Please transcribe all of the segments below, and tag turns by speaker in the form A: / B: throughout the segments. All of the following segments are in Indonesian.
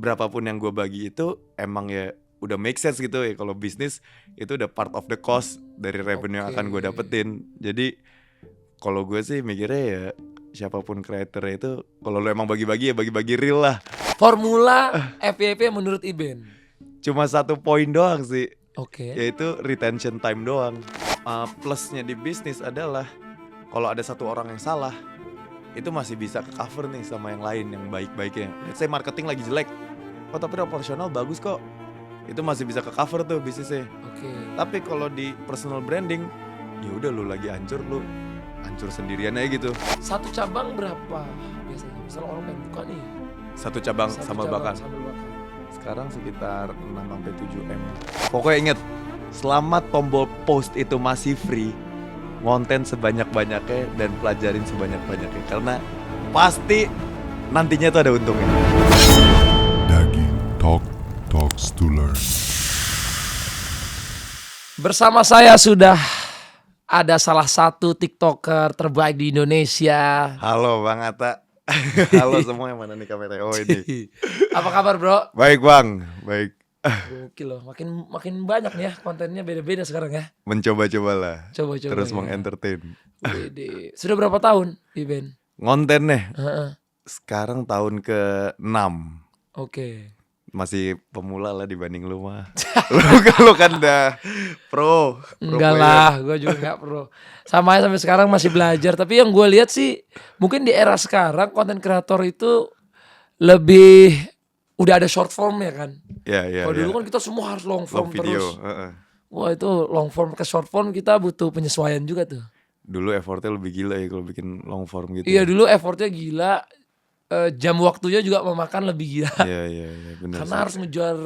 A: berapapun yang gue bagi itu emang ya udah make sense gitu ya. Kalau bisnis itu udah part of the cost dari revenue yang akan gue dapetin. Jadi kalau gue sih mikirnya ya siapapun kreatornya itu kalau lo emang bagi-bagi ya bagi-bagi real lah.
B: Formula FYP menurut Iben
A: Cuma 1 poin doang sih,
B: Oke.
A: yaitu retention time doang. Plusnya di bisnis adalah kalau ada satu orang yang salah, itu masih bisa ke cover nih sama yang lain yang baik-baiknya. Let's say marketing lagi jelek, oh tapi operasional bagus kok, itu masih bisa ke cover tuh bisnisnya.
B: Oke.
A: Tapi kalau di personal branding, ya udah lu lagi hancur, lu hancur sendirian aja gitu.
B: Satu cabang berapa biasanya? Misalnya orang pengen buka nih.
A: Satu cabang sambal bakar. Sekarang sekitar 6-7 M. Pokoknya inget, selama tombol post itu masih free, ngonten sebanyak-banyaknya dan pelajarin sebanyak-banyaknya. Karena pasti nantinya tuh ada untungnya.
C: Daging Talks to Learn.
B: Bersama saya sudah ada salah satu TikToker terbaik di Indonesia.
A: Halo Bang Atta. Halo semua, yang mana nih kamera? Oh ini.
B: Apa kabar bro?
A: Baik Bang, baik.
B: Gokil loh, makin banyak nih ya, kontennya beda-beda sekarang ya.
A: Mencoba-cobalah.
B: Coba-coba
A: Terus
B: ya.
A: mengentertain.
B: Sudah berapa tahun Iben?
A: Ngonten nih.
B: Heeh.
A: Sekarang tahun ke-6.
B: Oke.
A: Masih pemula lah dibanding lu mah. Lu kan udah pro
B: Enggak
A: player.
B: lah, gue juga gak pro. Sama aja sampai sekarang masih belajar. Tapi yang gue lihat sih, mungkin di era sekarang konten kreator itu lebih udah ada short form ya kan.
A: Ya.
B: Kalau dulu kan kita semua harus long form
A: video.
B: terus. Wah itu long form ke short form kita butuh penyesuaian juga tuh.
A: Dulu effortnya lebih gila ya kalau bikin long form gitu.
B: Iya dulu effortnya gila, jam waktunya juga memakan lebih gila.
A: Iya benar.
B: Karena harus ngejar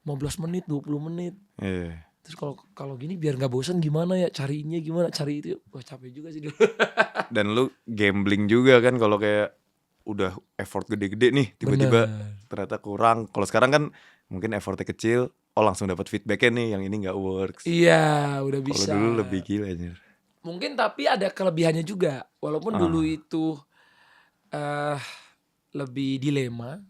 B: 15 menit, 20 menit.
A: Iya.
B: Terus kalau gini biar nggak bosan gimana ya, carinya gimana, cari itu. Wah capek juga sih dulu.
A: Dan lu gambling juga kan kalau kayak udah effort gede-gede nih tiba-tiba ternyata kurang. Kalau sekarang kan mungkin effortnya kecil, oh langsung dapat feedbacknya nih yang ini nggak works.
B: Iya udah bisa.
A: Kalau dulu lebih gila anjir.
B: Mungkin tapi ada kelebihannya juga. Walaupun dulu itu lebih dilema,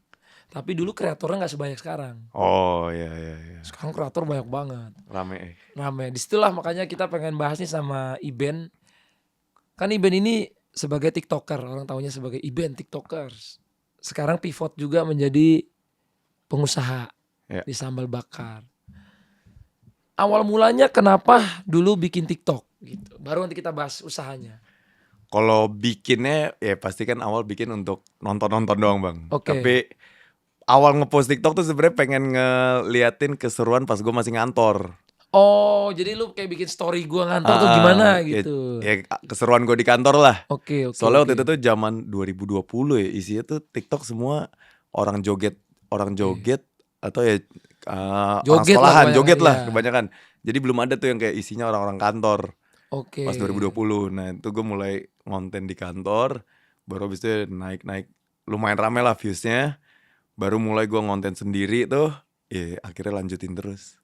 B: tapi dulu kreatornya nggak sebanyak sekarang.
A: Oh iya.
B: Sekarang kreator banyak banget.
A: Rame.
B: Disitulah makanya kita pengen bahas nih sama Iben. Kan Iben ini sebagai TikToker, orang tahunya sebagai Iben TikTokers. Sekarang pivot juga menjadi pengusaha di sambal bakar. Awal mulanya kenapa dulu bikin TikTok gitu. Baru nanti kita bahas usahanya.
A: Kalau bikinnya ya pasti kan awal bikin untuk nonton doang Bang.
B: Oke.
A: Tapi awal ngepost TikTok tuh sebenarnya pengen ngeliatin keseruan pas gue masih ngantor.
B: Oh jadi lu kayak bikin story gue ngantor tuh gimana gitu.
A: Ya keseruan gue di kantor lah.
B: Oke.
A: Soalnya waktu itu tuh zaman 2020 ya, isinya tuh TikTok semua orang joget atau ya orang sekolahan joget lah kebanyakan. Jadi belum ada tuh yang kayak isinya orang-orang kantor.
B: Oke.
A: Pas 2020. Nah itu gue mulai ngonten di kantor. Baru abis itu naik lumayan rame lah viewsnya. Baru mulai gue ngonten sendiri tuh. Ya akhirnya lanjutin terus.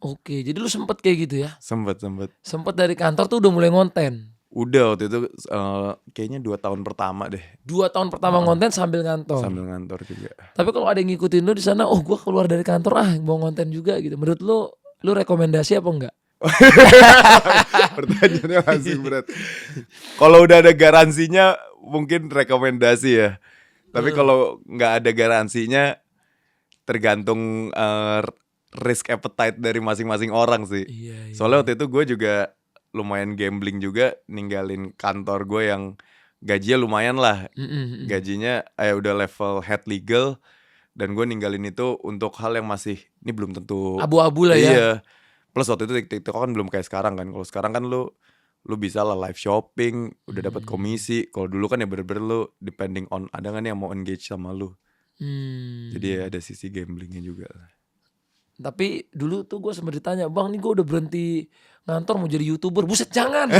B: Oke, jadi lu sempet kayak gitu ya?
A: Sempet.
B: Sempet dari kantor tuh udah mulai ngonten?
A: Udah waktu itu kayaknya 2 tahun pertama deh.
B: 2 tahun pertama ngonten sambil ngantor?
A: Sambil ngantor juga.
B: Tapi kalau ada yang ngikutin lu di sana, oh gue keluar dari kantor mau ngonten juga gitu. Menurut lu rekomendasi apa enggak?
A: Pertanyaannya langsung berat. Kalau udah ada garansinya mungkin rekomendasi ya. Tapi kalau nggak ada garansinya tergantung risk appetite dari masing-masing orang sih.
B: Iya.
A: Soalnya waktu itu gue juga lumayan gambling juga, ninggalin kantor gue yang gajinya lumayan lah. Gajinya udah level head legal. Dan gue ninggalin itu untuk hal yang masih ini belum tentu
B: abu-abu lah ya.
A: Iya. Plus waktu itu TikTok kan belum kayak sekarang kan. Kalau sekarang kan lu bisa lah live shopping, udah dapat komisi. Kalau dulu kan ya bener-bener lu depending on ada nggak nih yang mau engage sama lu. Jadi ya ada sisi gamblingnya juga.
B: Tapi dulu tuh gue sempat ditanya, bang nih gue udah berhenti ngantor mau jadi YouTuber. Buset jangan.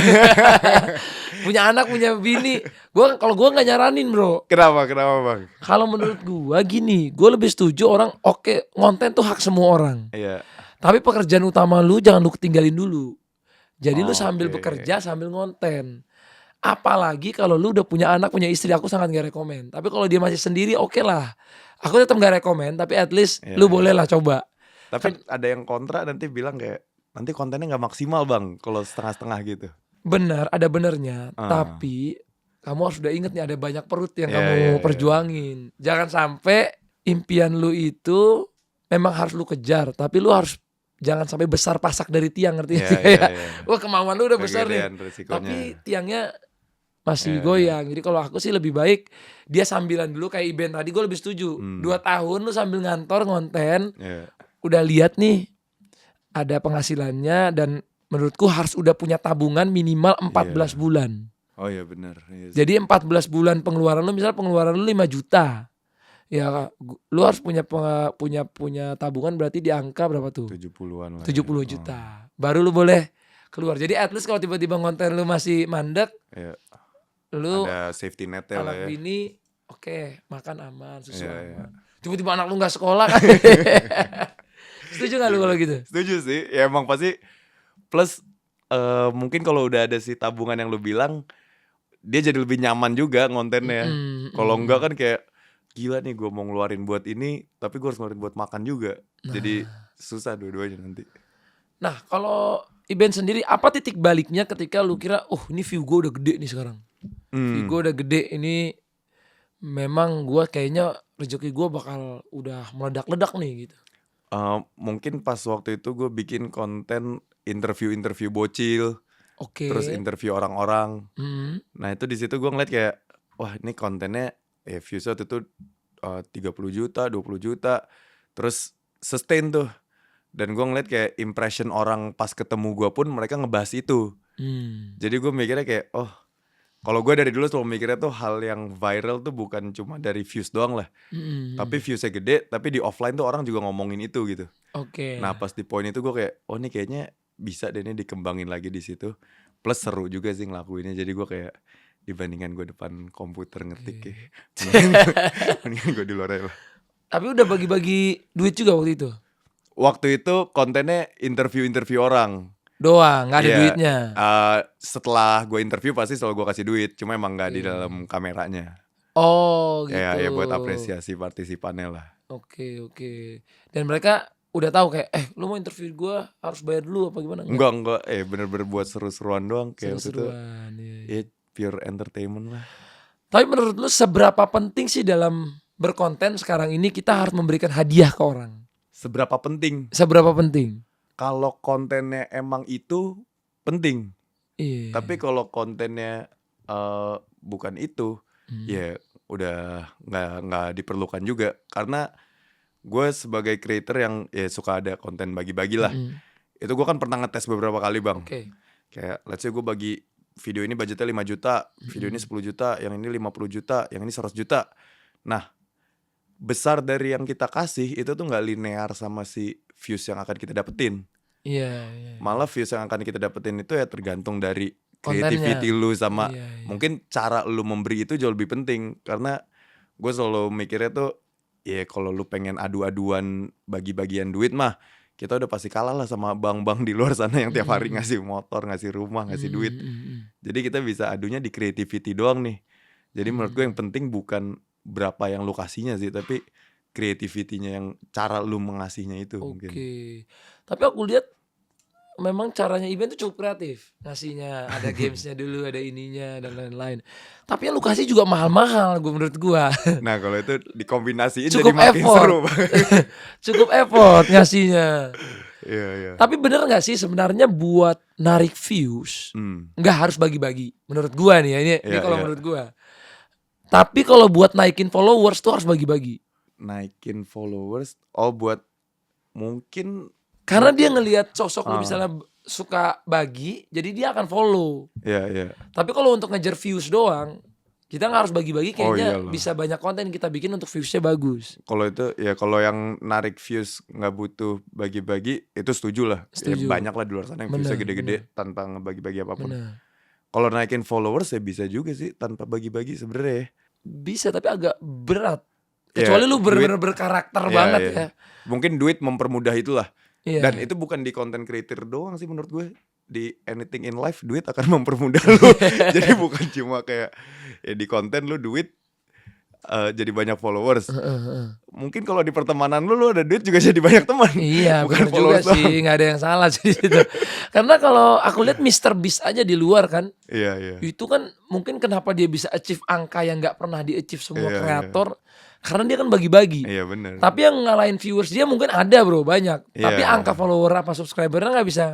B: Punya anak, punya bini. Kalau gue nggak nyaranin bro.
A: Kenapa bang?
B: Kalau menurut gue gini, gue lebih setuju orang ngonten tuh hak semua orang.
A: Iya.
B: Tapi pekerjaan utama lu jangan lu ketinggalin dulu. Jadi lu sambil bekerja sambil ngonten. Apalagi kalau lu udah punya anak, punya istri, aku sangat gak rekomen. Tapi kalau dia masih sendiri oke lah. Aku tetap gak rekomen, tapi at least
A: Iya,
B: lu
A: iya.
B: boleh lah coba.
A: Tapi ada yang kontra nanti bilang kayak nanti kontennya nggak maksimal bang kalau setengah-setengah gitu.
B: Benar, ada benernya.
A: Ah.
B: Tapi kamu harus udah inget nih ada banyak perut yang
A: Iya,
B: kamu
A: iya, iya.
B: perjuangin. Jangan sampai impian lu itu memang harus lu kejar, tapi lu harus jangan sampai besar pasak dari tiang, ngerti
A: Iya,
B: sih?
A: iya,
B: Kayak,
A: iya.
B: wah kemauan lu udah besar nih,
A: Kegedean resikonya.
B: tapi tiangnya masih
A: Iya,
B: goyang. Jadi kalau aku sih lebih baik dia sambilan dulu kayak Iben tadi, gue lebih setuju. 2 tahun lu sambil ngantor ngonten,
A: Iya.
B: udah lihat nih ada penghasilannya dan menurutku harus udah punya tabungan minimal 14
A: Iya.
B: bulan.
A: Oh iya benar. Iya sih.
B: Jadi 14 bulan pengeluaran lu, misalnya pengeluaran lu 5 juta. Ya lu harus punya tabungan berarti di angka berapa tuh?
A: 70-an lah.
B: 70
A: ya.
B: juta. Baru lu boleh keluar. Jadi at least kalau tiba-tiba konten lu masih mandek,
A: Iya.
B: lu
A: Ada safety net-nya lah
B: anak
A: ya.
B: bini oke, makan aman, susu
A: Iya,
B: aman.
A: iya.
B: Tiba-tiba anak lu gak sekolah kan. Setuju gak lu kalau gitu?
A: Setuju sih. Ya emang pasti plus mungkin kalau udah ada si tabungan yang lu bilang, dia jadi lebih nyaman juga ngontennya. Kalau enggak kan kayak gila nih gue mau ngeluarin buat ini, tapi gue harus ngeluarin buat makan juga. Jadi susah dua-duanya nanti.
B: Nah kalau Iben sendiri, apa titik baliknya ketika lu kira, oh ini view gue udah gede nih sekarang. View gue udah gede, ini memang gue kayaknya rezeki gue bakal udah meledak-ledak nih gitu.
A: Mungkin pas waktu itu gue bikin konten interview bocil,
B: Oke.
A: terus interview orang-orang.
B: Hmm.
A: Nah itu di situ gue ngeliat kayak, wah ini kontennya viewsnya waktu itu 30 juta, 20 juta, terus sustain tuh. Dan gue ngeliat kayak impression orang pas ketemu gue pun mereka ngebahas itu. Jadi gue mikirnya kayak, oh kalau gue dari dulu selalu mikirnya tuh hal yang viral tuh bukan cuma dari views doang lah. Tapi viewsnya gede, tapi di offline tuh orang juga ngomongin itu gitu.
B: Oke.
A: Nah pas di poin itu gue kayak, oh ini kayaknya bisa deh ini dikembangin lagi di situ. Plus seru juga sih ngelakuinnya. Jadi gue kayak dibandingkan gue depan komputer ngetik ya, mendingan gue di luar aja lah.
B: Tapi udah bagi-bagi duit juga waktu itu?
A: Waktu itu kontennya interview orang.
B: Doang, gak ada
A: Iya.
B: duitnya?
A: Setelah gue interview pasti selalu gue kasih duit. Cuma emang gak di dalam kameranya.
B: Oh gitu.
A: Ya buat apresiasi partisipannya lah.
B: Oke. Dan mereka udah tahu kayak, lu mau interview gue harus bayar dulu apa gimana?
A: Enggak, bener-bener buat seru-seruan doang. Kayak waktu itu
B: Seru-seruan, iya.
A: pure entertainment lah.
B: Tapi menurut lu seberapa penting sih dalam berkonten sekarang ini kita harus memberikan hadiah ke orang?
A: Seberapa penting?
B: Seberapa penting?
A: Kalau kontennya emang itu penting.
B: Iya.
A: Tapi kalau kontennya bukan itu, ya udah nggak diperlukan juga. Karena gue sebagai creator yang ya suka ada konten bagi-bagi lah. Itu gue kan pernah ngetes beberapa kali bang.
B: Oke.
A: Kayak let's say gue bagi video ini budgetnya 5 juta, video ini 10 juta, yang ini 50 juta, yang ini 100 juta. Nah, besar dari yang kita kasih itu tuh gak linear sama si views yang akan kita dapetin.
B: Iya.
A: Malah views yang akan kita dapetin itu ya tergantung dari
B: Kontennya.
A: creativity lu sama
B: Iya.
A: mungkin cara lu memberi itu jauh lebih penting. Karena gue selalu mikirnya tuh ya kalau lu pengen adu-aduan bagi-bagian duit mah kita udah pasti kalah lah sama bang-bang di luar sana yang tiap hari ngasih motor, ngasih rumah, ngasih duit. Jadi kita bisa adunya di creativity doang nih. Jadi menurut gue yang penting bukan berapa yang lu kasihnya sih, tapi creativity-nya yang cara lu mengasihnya itu mungkin.
B: Oke. Tapi aku lihat memang caranya Iben tuh cukup kreatif. Ngasihnya ada gamesnya dulu, ada ininya dan lain-lain. Tapi yang lu kasih juga mahal-mahal menurut gua.
A: Nah kalau itu dikombinasiin
B: Cukup
A: jadi makin
B: effort.
A: seru.
B: Cukup effort ngasihnya.
A: Iya.
B: Tapi bener gak sih sebenarnya buat narik views nggak harus bagi-bagi menurut gua nih ya. Ini
A: Iya,
B: kalau
A: iya.
B: menurut gua. Tapi kalau buat naikin followers tuh harus bagi-bagi.
A: Naikin followers, buat mungkin
B: Karena dia ngelihat sosok lu misalnya suka bagi, jadi dia akan follow.
A: Iya.
B: Tapi kalau untuk ngejar views doang, kita nggak harus bagi-bagi, kayaknya
A: iyalah.
B: bisa banyak konten kita bikin untuk viewsnya bagus.
A: Kalau itu ya kalau yang narik views nggak butuh bagi-bagi itu setuju lah.
B: Setuju.
A: Ya, banyak lah di luar sana yang viewsnya
B: Bener,
A: gede-gede tanpa ngebagi-bagi apapun.
B: Bener.
A: Kalau naikin followers ya bisa juga sih tanpa bagi-bagi sebenarnya.
B: Bisa tapi agak berat.
A: Ya,
B: Kecuali lu
A: duit-
B: bener-bener berkarakter banget
A: Iya.
B: ya.
A: Mungkin duit mempermudah itulah.
B: Iya.
A: Dan itu bukan di content creator doang sih menurut gue. Di anything in life duit akan mempermudah lu. Jadi bukan cuma kayak ya di konten lu duit jadi banyak followers. Mungkin kalau di pertemanan lu ada duit juga jadi banyak teman.
B: Iya,
A: Bukan
B: benar juga
A: followers
B: sih, nggak ada yang salah sih itu. Karena kalau aku lihat Mr. Beast aja di luar kan,
A: Iya.
B: itu kan mungkin kenapa dia bisa achieve angka yang nggak pernah di-achieve semua
A: Iya.
B: kreator, karena dia kan bagi-bagi.
A: Iya benar.
B: Tapi yang ngalahin viewers dia mungkin ada bro, banyak.
A: Iya,
B: Tapi angka
A: iya.
B: follower apa subscribernya nggak bisa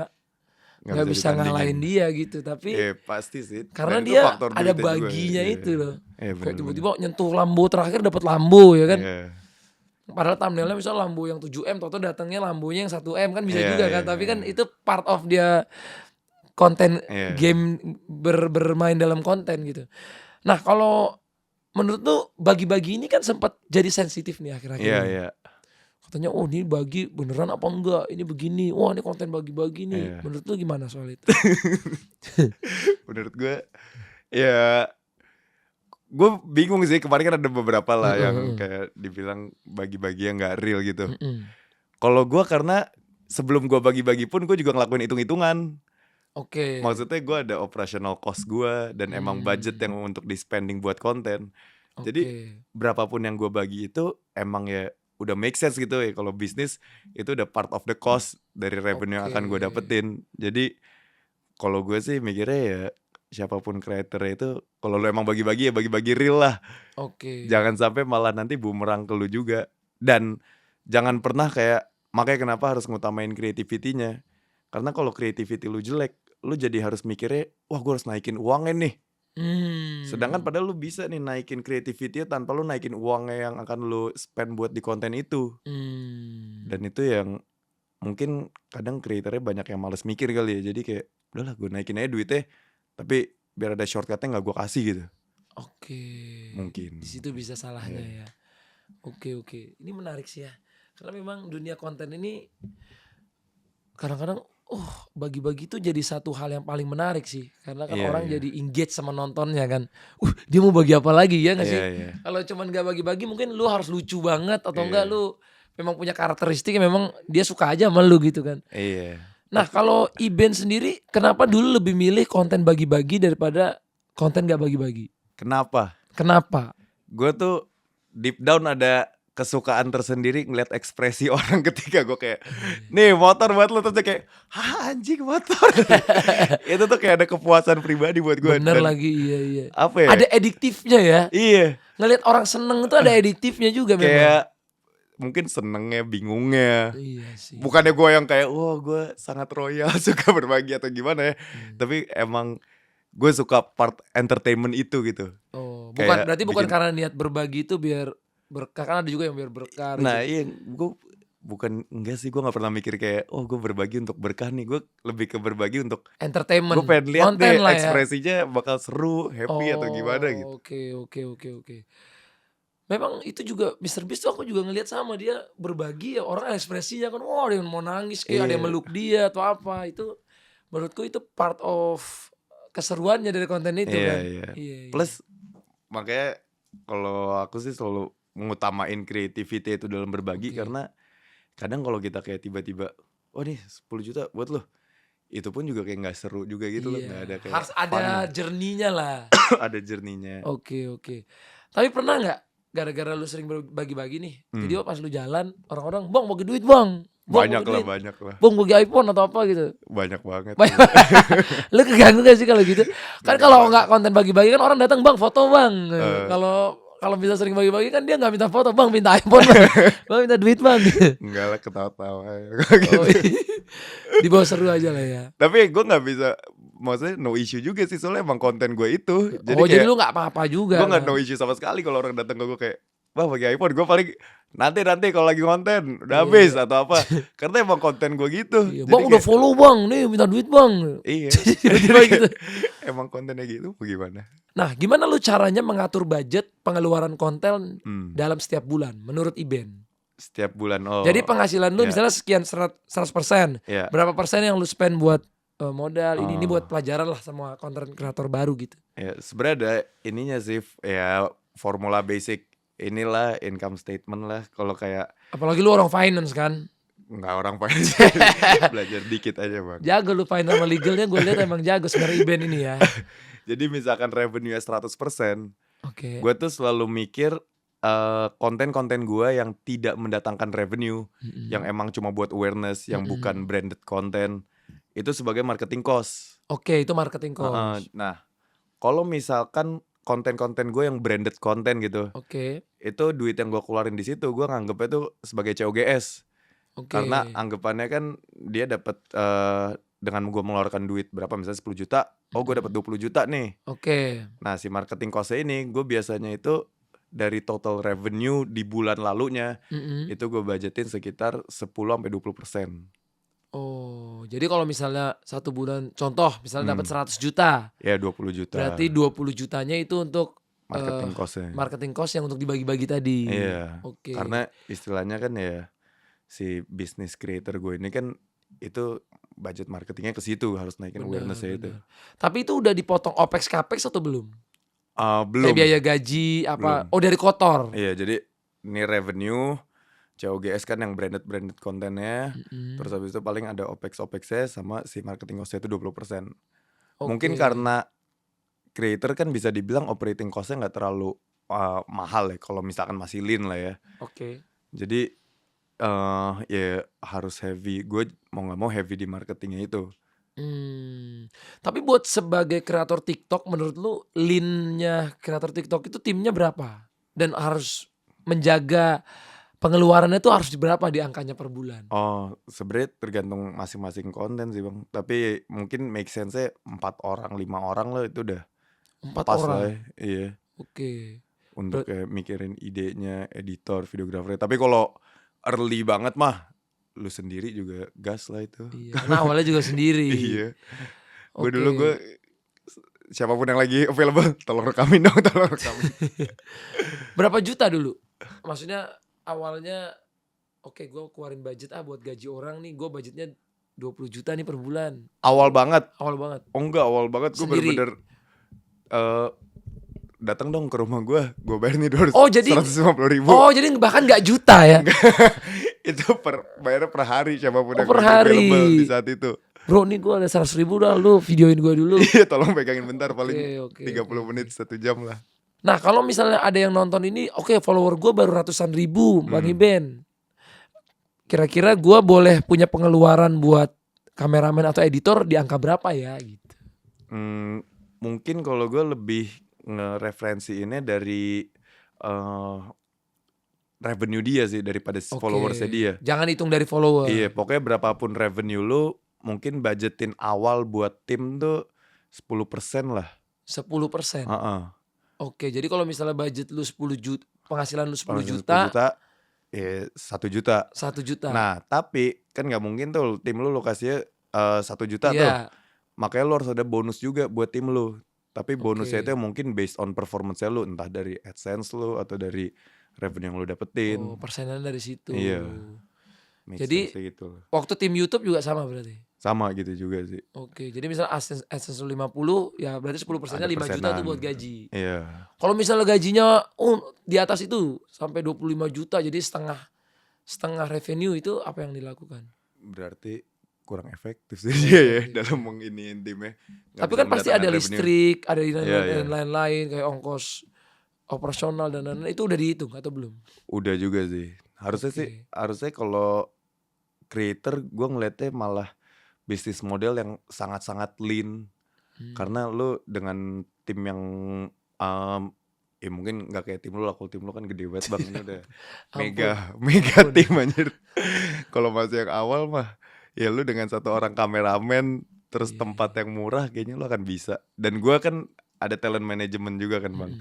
A: ditandingin.
B: ngalahin dia gitu. Tapi
A: Iya pasti sih.
B: karena
A: Dan itu
B: dia
A: faktor
B: ada
A: duitnya juga.
B: baginya
A: Iya.
B: itu loh.
A: Iya,
B: Kayak
A: bener-bener.
B: tiba-tiba nyentuh Lambo terakhir dapat Lambo ya kan.
A: Iya.
B: Padahal thumbnailnya misal Lambo yang 7M, toto datangnya Lambonya yang 1M kan bisa
A: Iya,
B: juga kan.
A: iya,
B: Tapi kan
A: iya.
B: itu part of dia konten
A: Iya.
B: game bermain dalam konten gitu. Nah kalau menurut lu bagi-bagi ini kan sempat jadi sensitif nih akhir-akhir
A: Iya,
B: ini.
A: iya.
B: Katanya oh ini bagi beneran apa enggak, ini begini, wah ini konten bagi-bagi nih.
A: Iya.
B: Menurut lu gimana soal itu?
A: Menurut gue ya gue bingung sih, kemarin kan ada beberapa lah yang kayak dibilang bagi-bagi yang nggak real gitu. Kalau gue karena sebelum gue bagi-bagi pun gue juga ngelakuin hitung-hitungan.
B: Oke.
A: Maksudnya gue ada operational cost gue dan emang budget yang untuk di spending buat konten. Jadi
B: Oke.
A: berapapun yang gue bagi itu emang ya udah make sense gitu ya. Kalau bisnis itu udah part of the cost dari revenue yang akan gue
B: Oke.
A: dapetin. Jadi kalau gue sih mikirnya ya siapapun kreatornya itu kalau lo emang bagi-bagi ya bagi-bagi real lah.
B: Oke.
A: Jangan sampai malah nanti bumerang ke lu juga. Dan jangan pernah kayak, makanya kenapa harus ngutamain creativity-nya. Karena kalau creativity lu jelek, lu jadi harus mikirnya, wah gue harus naikin uangnya nih. Sedangkan padahal lu bisa nih naikin creativity-nya tanpa lu naikin uangnya yang akan lu spend buat di konten itu. Dan itu yang mungkin kadang kreatornya banyak yang males mikir kali ya. Jadi kayak, udahlah gue naikin aja duitnya, tapi biar ada shortcutnya gak gue kasih gitu.
B: Oke.
A: Mungkin.
B: Di situ bisa salahnya ya. Oke. Ini menarik sih ya. Karena memang dunia konten ini kadang-kadang bagi-bagi itu jadi satu hal yang paling menarik sih. Karena kan
A: Iya,
B: orang
A: iya.
B: jadi engage sama nontonnya kan. Dia mau bagi apa lagi ya gak sih?
A: Iya.
B: Kalau cuman gak bagi-bagi mungkin lu harus lucu banget atau
A: Iya.
B: enggak lu memang punya karakteristik yang memang dia suka aja sama lu gitu kan.
A: Iya.
B: Nah kalau Iben sendiri kenapa dulu lebih milih konten bagi-bagi daripada konten gak bagi-bagi?
A: Kenapa? Gue tuh deep down ada kesukaan tersendiri ngeliat ekspresi orang ketika gue kayak, nih motor buat lu, terus dia kayak, hah anjing motor. Itu tuh kayak ada kepuasan pribadi buat gue.
B: Bener lagi, iya.
A: Apa ya?
B: Ada adiktifnya ya.
A: Iya.
B: Ngelihat orang seneng itu ada adiktifnya juga memang.
A: Kayak mungkin senengnya, bingungnya.
B: Iya sih.
A: Bukannya gue yang kayak, wah gue sangat royal suka berbagi atau gimana ya. Tapi emang gue suka part entertainment itu gitu.
B: Oh,
A: Kayak
B: berarti bukan
A: bikin-
B: karena niat berbagi itu biar berkah, kan ada juga yang biar berkah.
A: Nah
B: gitu.
A: iya, gue enggak sih, gue gak pernah mikir kayak, oh gue berbagi untuk berkah nih. Gue lebih ke berbagi untuk,
B: Entertainment.
A: gue pengen lihat
B: konten
A: deh
B: lah ya.
A: ekspresinya bakal seru, happy atau gimana gitu.
B: Oke. Memang itu juga Mr. Beast tuh aku juga ngelihat sama dia berbagi ya, orang ekspresinya kan, wah ada yang mau nangis kayak ada yang
A: Iya.
B: meluk dia atau apa. Itu menurutku itu part of keseruannya dari konten itu
A: Iya,
B: kan.
A: iya.
B: Iya.
A: Plus makanya kalau aku sih selalu mengutamain creativity itu dalam berbagi.
B: Oke.
A: Karena kadang kalau kita kayak tiba-tiba, oh nih 10 juta buat lo, itu pun juga kayak gak seru juga gitu loh.
B: Iya.
A: Gak ada kayak
B: Harus ada
A: fun-nya.
B: journey-nya lah.
A: Ada journey-nya.
B: Oke. Tapi pernah nggak gara-gara lu sering berbagi-bagi nih, jadi pas lu jalan orang-orang, bang bagi duit bang.
A: Banyak
B: bagi
A: lah,
B: duit.
A: banyak lah.
B: Bang bagi iPhone atau apa gitu.
A: Banyak banget.
B: Lu keganggu gak sih kalau gitu? Kan kalau nggak konten bagi-bagi kan orang datang bang foto bang. Kalau bisa sering bagi-bagi kan dia nggak minta foto bang, minta iPhone bang, bang minta duit bang.
A: Enggak lah, ketawa-tawa.
B: Oh, di bawah seru aja lah ya.
A: Tapi gue gak bisa, maksudnya no issue juga sih, soalnya emang konten gue itu. Jadi
B: Jadi
A: kayak
B: lu nggak apa-apa juga.
A: gue gak
B: kan?
A: no issue sama sekali kalau orang datang ke gue kayak, bang bagi iPhone. Gue paling nanti kalau lagi konten udah habis atau apa. Karena emang konten gue gitu.
B: Iya,
A: Jadi
B: bang udah
A: kayak,
B: follow bang, nih minta duit bang.
A: iya.
B: Tiba-tiba gitu.
A: Emang kontennya gitu bagaimana?
B: Nah, gimana lu caranya mengatur budget pengeluaran konten dalam setiap bulan menurut Iben?
A: Setiap bulan, oh.
B: Jadi penghasilan lu
A: ya.
B: misalnya sekian 100%.
A: Ya.
B: Berapa persen yang lu spend buat modal ini buat pelajaran lah sama konten kreator baru gitu.
A: Ya, sebenarnya ada ininya sih, ya formula basic inilah, income statement lah. Kalau kayak
B: Apalagi lu orang finance kan.
A: nggak orang pengen belajar dikit aja bang.
B: Jago lu finance sama legalnya, gue lihat emang jago sebenarnya Iben ini ya.
A: Jadi misalkan revenue 100%,
B: Oke.
A: gue tuh selalu mikir konten-konten gue yang tidak mendatangkan revenue, yang emang cuma buat awareness, yang bukan branded content, itu sebagai marketing cost.
B: Oke, itu marketing
A: Heeh.
B: cost.
A: Nah, kalau misalkan konten-konten gue yang branded content gitu,
B: Oke,
A: itu duit yang gue keluarin di situ gue nganggepnya tuh sebagai COGS. Karena
B: oke.
A: anggapannya kan dia dapat dengan gue mengeluarkan duit berapa, misalnya 10 juta, oh gue dapat 20 juta nih.
B: Oke.
A: Nah, si marketing cost-nya ini gue biasanya itu dari total revenue di bulan lalunya itu gue budgetin sekitar 10-20%.
B: Oh, jadi kalau misalnya satu bulan, contoh misalnya dapat 100 juta,
A: Ya 20 juta
B: berarti 20 jutanya itu untuk
A: marketing cost-nya.
B: marketing cost yang untuk dibagi-bagi tadi.
A: Iya.
B: Oke.
A: Karena istilahnya kan ya si business creator gue ini kan itu budget marketingnya ke situ, harus naikin
B: Benar,
A: awareness-nya itu.
B: benar. Tapi itu udah dipotong OPEX CAPEX atau belum? Kayak
A: Belum.
B: biaya gaji apa?
A: Belum.
B: Oh, dari kotor.
A: Iya, jadi ini revenue, COGS kan yang branded kontennya, terus habis itu paling ada OPEX-nya sama si marketing cost-nya itu 20%. Mungkin
B: Oke.
A: karena creator kan bisa dibilang operating cost-nya nggak terlalu mahal ya, kalau misalkan masih lean lah ya.
B: Oke.
A: Jadi ya harus heavy, gue mau nggak mau heavy di marketingnya itu.
B: Tapi buat sebagai kreator TikTok, menurut lu lean-nya kreator TikTok itu timnya berapa? Dan harus menjaga pengeluarannya tuh harus berapa di angkanya per bulan?
A: Oh, sebenarnya tergantung masing-masing konten sih bang. Tapi mungkin make sense-nya 4 orang, 5 orang lah itu udah
B: 4
A: pas
B: orang.
A: lah ya. Iya.
B: Oke.
A: Untuk kayak mikirin idenya, editor, videografer. Tapi kalau early banget mah, lu sendiri juga gas lah itu.
B: Iya. Karena awalnya juga sendiri.
A: Iya. Gue
B: Oke.
A: dulu siapapun yang lagi available, tolong rekamin dong, tolong rekamin.
B: Berapa juta dulu? Maksudnya awalnya oke, gue keluarin budget buat gaji orang nih, gue budgetnya 20 juta nih per bulan.
A: Awal banget.
B: Awal banget.
A: Oh enggak, awal banget gue
B: Sendiri?
A: bener-bener datang dong ke rumah gue bayar nih
B: Oh, jadi
A: 150.000.
B: Oh, jadi bahkan gak juta ya?
A: Itu bayarnya per hari, siapapun yang
B: per
A: lagi
B: hari.
A: available di saat itu.
B: Bro, nih gue ada 100.000 dah, lu videoin gue dulu.
A: Iya, tolong pegangin bentar, paling
B: Oke,
A: 30 menit 1 jam lah.
B: Nah, kalau misalnya ada yang nonton ini, oke, follower gue baru ratusan ribu, Bang Iben. Kira-kira gue boleh punya pengeluaran buat kameramen atau editor di angka berapa ya gitu?
A: Mungkin kalau gue lebih ngereferensiinnya dari revenue dia sih daripada followersnya dia.
B: Jangan hitung dari follower.
A: Iya, pokoknya berapapun revenue lu, mungkin budgetin awal buat tim tuh 10% lah.
B: 10%. Oke, jadi kalau misalnya budget lu 10 juta, penghasilan lu 10 juta,
A: 10 juta, ya 1 juta.
B: 1 juta.
A: Nah, tapi kan nggak mungkin tuh tim lu kasihnya 1 juta tuh.
B: Iya.
A: Makanya lu harus ada bonus juga buat tim lu. Tapi bonusnya itu mungkin based on performance lu, entah dari AdSense lu atau dari revenue yang lu dapetin.
B: Oh, persenan dari situ.
A: Iya.
B: Jadi
A: gitu.
B: waktu tim YouTube juga sama berarti?
A: Sama gitu juga sih.
B: Oke, jadi misalnya AdSense lu 50, ya berarti 10%-nya
A: Ada
B: 5 juta tuh
A: persenan.
B: buat gaji.
A: Iya.
B: Kalau misalnya gajinya di atas itu sampai 25 juta, jadi setengah revenue, itu apa yang dilakukan?
A: Berarti kurang efektif sih dia ya dalam menginiin timnya. Nggak
B: Tapi
A: bisa
B: kan pasti ada
A: mendatangkan revenue.
B: listrik, ada
A: Iya.
B: lain-lain kayak ongkos operasional dan lain-lain, itu udah dihitung atau belum?
A: Udah juga sih. Harusnya kalau creator gue ngeliatnya malah bisnis model yang sangat-sangat lean. Karena lu dengan tim yang ya mungkin nggak kayak tim lu lah. Kalau tim lu kan gede banget bang, ini udah mega tim anjir. Kalau masih yang awal mah ya lu dengan 1 orang kameramen terus tempat yang murah, kayaknya lu akan bisa. Dan gue kan ada talent management juga kan bang.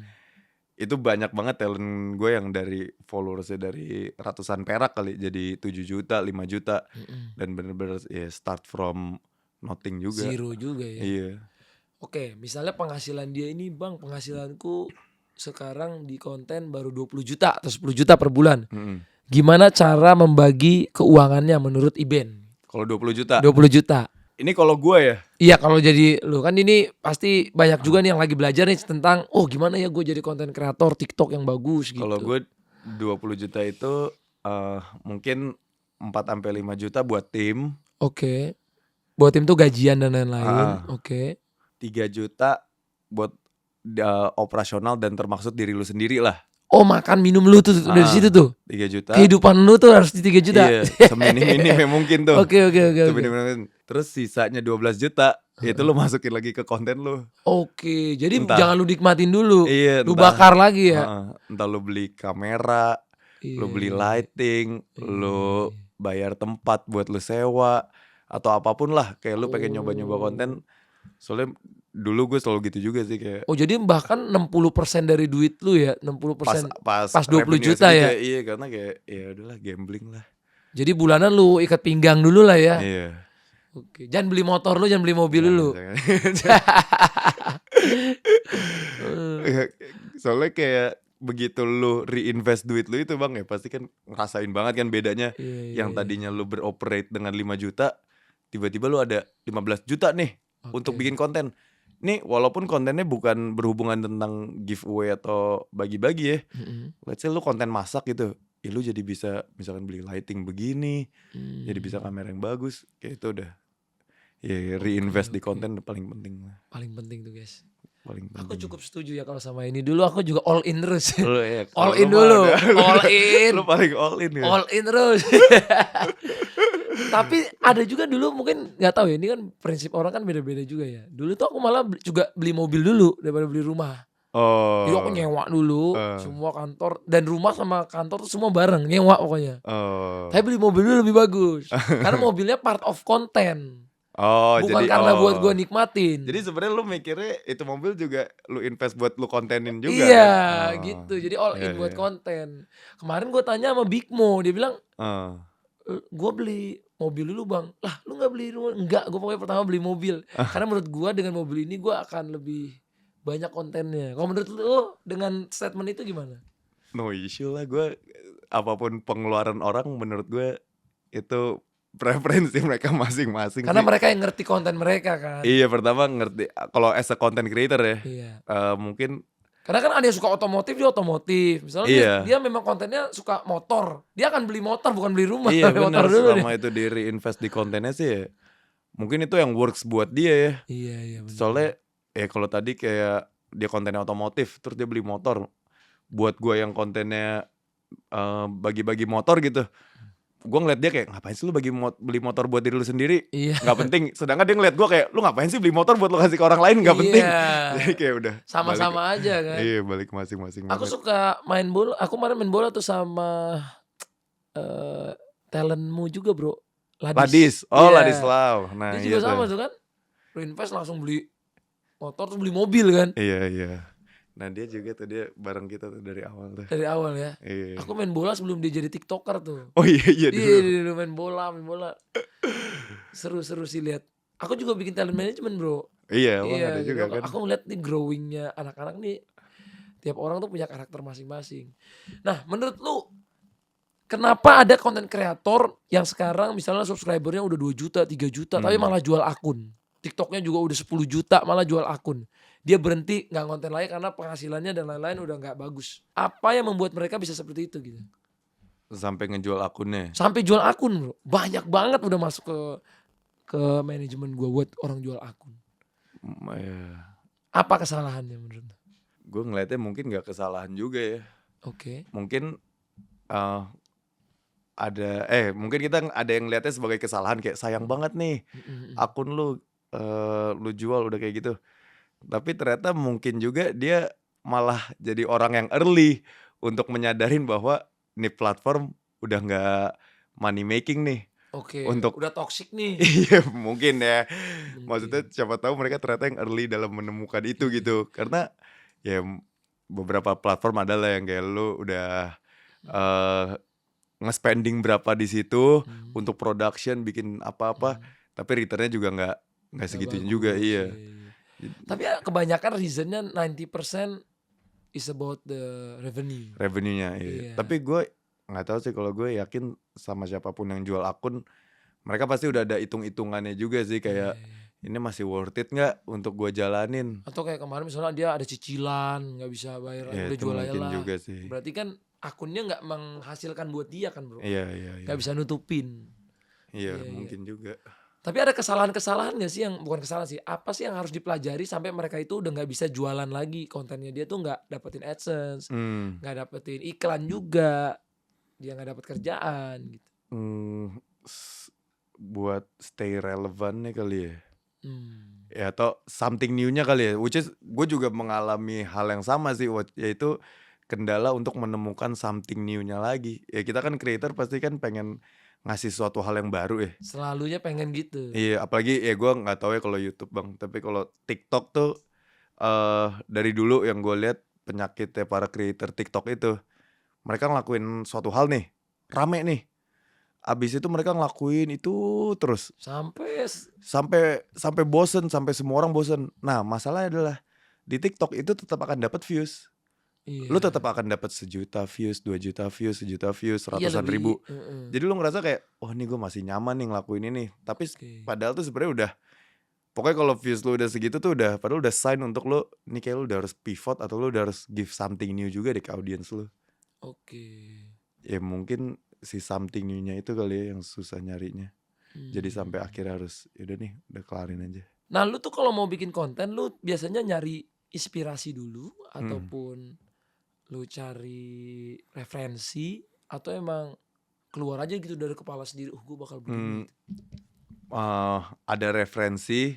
A: Itu banyak banget talent gue yang dari followersnya dari ratusan perak kali jadi 7 juta, 5 juta. Dan bener-bener ya start from nothing juga.
B: Zero juga ya.
A: Iya.
B: Oke, misalnya penghasilan dia ini, bang, penghasilanku sekarang di konten baru 20 juta atau 10 juta per bulan. Gimana cara membagi keuangannya menurut Iben?
A: Kalau 20 juta.
B: 20 juta.
A: Ini kalau gue ya.
B: Iya, kalau jadi lu kan ini pasti banyak juga nih yang lagi belajar nih tentang gimana ya gue jadi konten kreator TikTok yang bagus gitu.
A: Kalau gue 20 juta itu mungkin 4-5 juta buat tim.
B: Oke. Buat tim tuh gajian dan lain-lain. Oke.
A: 3 juta buat operasional dan termaksud diri lu sendiri lah.
B: Oh makan minum lu tuh dari situ tuh.
A: 3 juta.
B: Kehidupan lu tuh harus di 3 juta.
A: Iya, seminim-minim yang mungkin tuh.
B: Oke.
A: Seminim-minim. Terus sisanya 12 juta itu lu masukin lagi ke konten lu.
B: Oke, jadi
A: Entah.
B: jangan lu nikmatin dulu.
A: Iya,
B: Lu bakar lagi ya.
A: Entah lu beli kamera, lu beli lighting, lu bayar tempat buat lu sewa atau apapun lah, kayak lu pengen nyoba-nyoba konten. Soalnya dulu gue selalu gitu juga sih kayak
B: Oh jadi bahkan 60% dari duit lu ya, 60%
A: pas
B: pas 20
A: revenue
B: juta
A: segitu
B: ya?
A: Iya, karena kayak ya udahlah gambling lah.
B: Jadi bulanan lu ikat pinggang dulu lah ya.
A: Iya.
B: Oke, jangan beli motor lu, jangan beli mobil dulu.
A: Soalnya kayak begitu lu reinvest duit lu itu bang ya pasti kan ngerasain banget kan bedanya.
B: Iya.
A: Yang tadinya lu beroperate dengan 5 juta tiba-tiba lu ada 15 juta nih untuk bikin konten. Nih walaupun kontennya bukan berhubungan tentang giveaway atau bagi-bagi ya. Let's say lu konten masak gitu, ya lu jadi bisa misalkan beli lighting begini, jadi bisa kamera yang bagus, kayak itu udah ya reinvest di konten udah paling penting lah.
B: Paling penting tuh guys.
A: Paling penting.
B: Aku cukup setuju ya kalau sama ini. Dulu aku juga all in terus.
A: Lu ya,
B: All
A: kalau
B: in
A: lu
B: dulu.
A: mah ada-
B: All in.
A: Lu paling all in ya.
B: All in terus. Tapi ada juga dulu mungkin nggak tahu ya, ini kan prinsip orang kan beda-beda juga ya. Dulu tuh aku malah juga beli mobil dulu daripada beli rumah.
A: Oh.
B: Jadi aku nyewa dulu semua kantor dan rumah sama kantor tuh semua bareng nyewa pokoknya.
A: Oh.
B: Tapi beli mobil dulu lebih bagus. Karena mobilnya part of content.
A: Oh,
B: Bukan
A: jadi
B: karena buat gue nikmatin.
A: Jadi sebenarnya lu mikirnya itu mobil juga lu invest buat lu kontenin juga.
B: Iya
A: kan?
B: gitu. Jadi all in
A: Iya,
B: buat
A: iya.
B: konten. Kemarin gue tanya sama Big Mo, dia bilang gue beli mobil dulu bang. Lah lu gak beli rumah? Enggak, gue pokoknya pertama beli mobil. Karena menurut gue dengan mobil ini gue akan lebih banyak kontennya. Kalau menurut lu dengan statement itu gimana?
A: No issue lah, gue apapun pengeluaran orang menurut gue itu preferensi mereka masing-masing.
B: Karena
A: sih.
B: mereka yang ngerti konten mereka kan.
A: Iya, pertama ngerti kalau as a content creator ya.
B: Iya.
A: Mungkin
B: Karena kan ada yang suka otomotif, dia otomotif. Misalnya
A: Iya.
B: dia memang kontennya suka motor. Dia akan beli motor bukan beli rumah.
A: iya
B: Beli motor
A: benar
B: dulu
A: selama itu di reinvest di kontennya sih ya. Mungkin itu yang works buat dia ya.
B: Iya benar.
A: Soalnya kalau tadi kayak dia kontennya otomotif terus dia beli motor. Buat gue yang kontennya bagi-bagi motor gitu. Gue ngeliat dia kayak ngapain sih lu beli motor buat diri lu sendiri,
B: Iya.
A: nggak penting. Sedangkan dia ngeliat gue kayak lu ngapain sih beli motor buat lu kasih ke orang lain, nggak penting. Jadi kayak udah
B: Sama-sama aja kan.
A: Iya, balik masing-masing.
B: Aku
A: banget.
B: suka main bola. Aku kemarin main bola tuh sama talentmu juga bro.
A: Ladis. Oh,
B: Iya.
A: Ladislaw. Nah,
B: Dia juga
A: iya
B: sama
A: tuh.
B: tuh kan. Lu invest langsung beli motor terus beli mobil kan.
A: Iya. Nah, dia juga tuh dia bareng kita tuh dari awal tuh.
B: Dari awal ya.
A: Iya.
B: Aku main bola sebelum dia jadi TikToker tuh.
A: Oh iya
B: Iya
A: dulu.
B: dulu main bola. Seru sih lihat. Aku juga bikin talent management bro.
A: Iya, emang ada
B: jadi
A: juga kan.
B: Aku ngeliat nih growingnya anak-anak nih. Tiap orang tuh punya karakter masing-masing. Nah menurut lu kenapa ada konten kreator yang sekarang misalnya subscribernya udah 2 juta, 3 juta tapi malah jual akun. TikToknya juga udah 10 juta malah jual akun. Dia berhenti gak konten lagi karena penghasilannya dan lain-lain udah gak bagus. Apa yang membuat mereka bisa seperti itu gitu?
A: Sampai ngejual akunnya.
B: Sampai jual akun bro. Banyak banget udah masuk ke manajemen gue buat orang jual akun.
A: Ya.
B: Apa kesalahannya menurut lu?
A: Gue ngeliatnya mungkin gak kesalahan juga ya.
B: Oke.
A: Mungkin mungkin kita ada yang ngeliatnya sebagai kesalahan kayak sayang banget nih akun lu jual udah kayak gitu. Tapi ternyata mungkin juga dia malah jadi orang yang early untuk menyadarin bahwa nih platform udah nggak money making nih.
B: Oke,
A: Untuk-
B: udah toxic nih.
A: Iya mungkin ya. Maksudnya siapa tahu mereka ternyata yang early dalam menemukan itu gitu. Karena ya beberapa platform ada lah yang kayak lu udah nge-spending berapa di situ untuk production bikin apa-apa, tapi returnnya juga nggak segitunya
B: Bagus,
A: juga iya.
B: Tapi ya, kebanyakan reasonnya 90% is about the revenue.
A: Revenue-nya iya.
B: Iya.
A: Tapi gue nggak tahu sih, kalau gue yakin sama siapapun yang jual akun mereka pasti udah ada hitung-hitungannya juga sih kayak ini masih worth it nggak untuk gue jalanin.
B: Atau kayak kemarin misalnya dia ada cicilan nggak bisa bayar,
A: Ya
B: udah
A: itu
B: jual aja
A: mungkin
B: lah.
A: juga sih.
B: Berarti kan akunnya nggak menghasilkan buat dia kan bro.
A: Iya.
B: Nggak bisa nutupin.
A: Iya
B: Iya,
A: mungkin juga.
B: Tapi ada kesalahan-kesalahan gak sih yang bukan kesalahan sih, apa sih yang harus dipelajari sampai mereka itu udah nggak bisa jualan lagi kontennya, dia tuh nggak dapetin AdSense,
A: Hmm,
B: nggak dapetin iklan juga, dia nggak dapet kerjaan gitu.
A: hmm, buat stay relevant nih kali ya.
B: Hmm.
A: Ya atau something new-nya kali ya. Which is gue juga mengalami hal yang sama sih, yaitu kendala untuk menemukan something new-nya lagi. Ya kita kan creator pasti kan pengen ngasih suatu hal yang baru ya.
B: Selalunya pengen gitu.
A: Iya, apalagi ya gue nggak tahu ya kalau YouTube bang. Tapi kalau TikTok tuh dari dulu yang gue lihat penyakitnya para creator TikTok itu, mereka ngelakuin suatu hal nih, rame nih. Abis itu mereka ngelakuin itu terus
B: Sampai
A: sampai bosen, sampai semua orang bosen. Nah masalahnya adalah di TikTok itu tetap akan dapat views. Lu
B: iya.
A: tetap akan dapat 1 juta views, 2 juta views, 1 juta views,
B: Iya
A: ratusan
B: lebih,
A: ribu.
B: heeh.
A: Jadi lu ngerasa kayak, oh ini gue masih nyaman nih ngelakuin ini. Tapi
B: Oke.
A: padahal tuh sebenarnya udah, pokoknya kalau views lu udah segitu tuh udah, padahal udah sign untuk lu, nih kayak lu udah harus pivot atau lu udah harus give something new juga deh ke audience lu.
B: Oke.
A: Ya mungkin si something new-nya itu kali ya yang susah nyarinya. Jadi sampai akhirnya harus, yaudah nih udah kelarin aja.
B: Nah lu tuh kalau mau bikin konten lu biasanya nyari inspirasi dulu ataupun lu cari referensi atau emang keluar aja gitu dari kepala sendiri, gue bakal begini.
A: Ada referensi,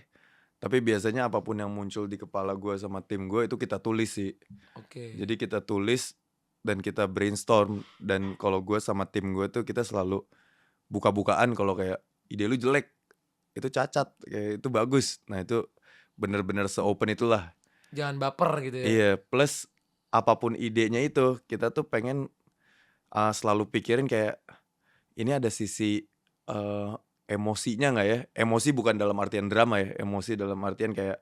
A: tapi biasanya apapun yang muncul di kepala gue sama tim gue itu kita tulis sih.
B: Oke.
A: Jadi kita tulis dan kita brainstorm. Dan kalau gue sama tim gue tuh kita selalu buka-bukaan kalau kayak ide lu jelek, itu cacat, kayak itu bagus. Nah itu bener-bener se-open itulah.
B: Jangan baper gitu ya.
A: Iya, plus apapun idenya itu kita tuh pengen selalu pikirin kayak ini ada sisi emosinya nggak ya? Emosi bukan dalam artian drama ya, emosi dalam artian kayak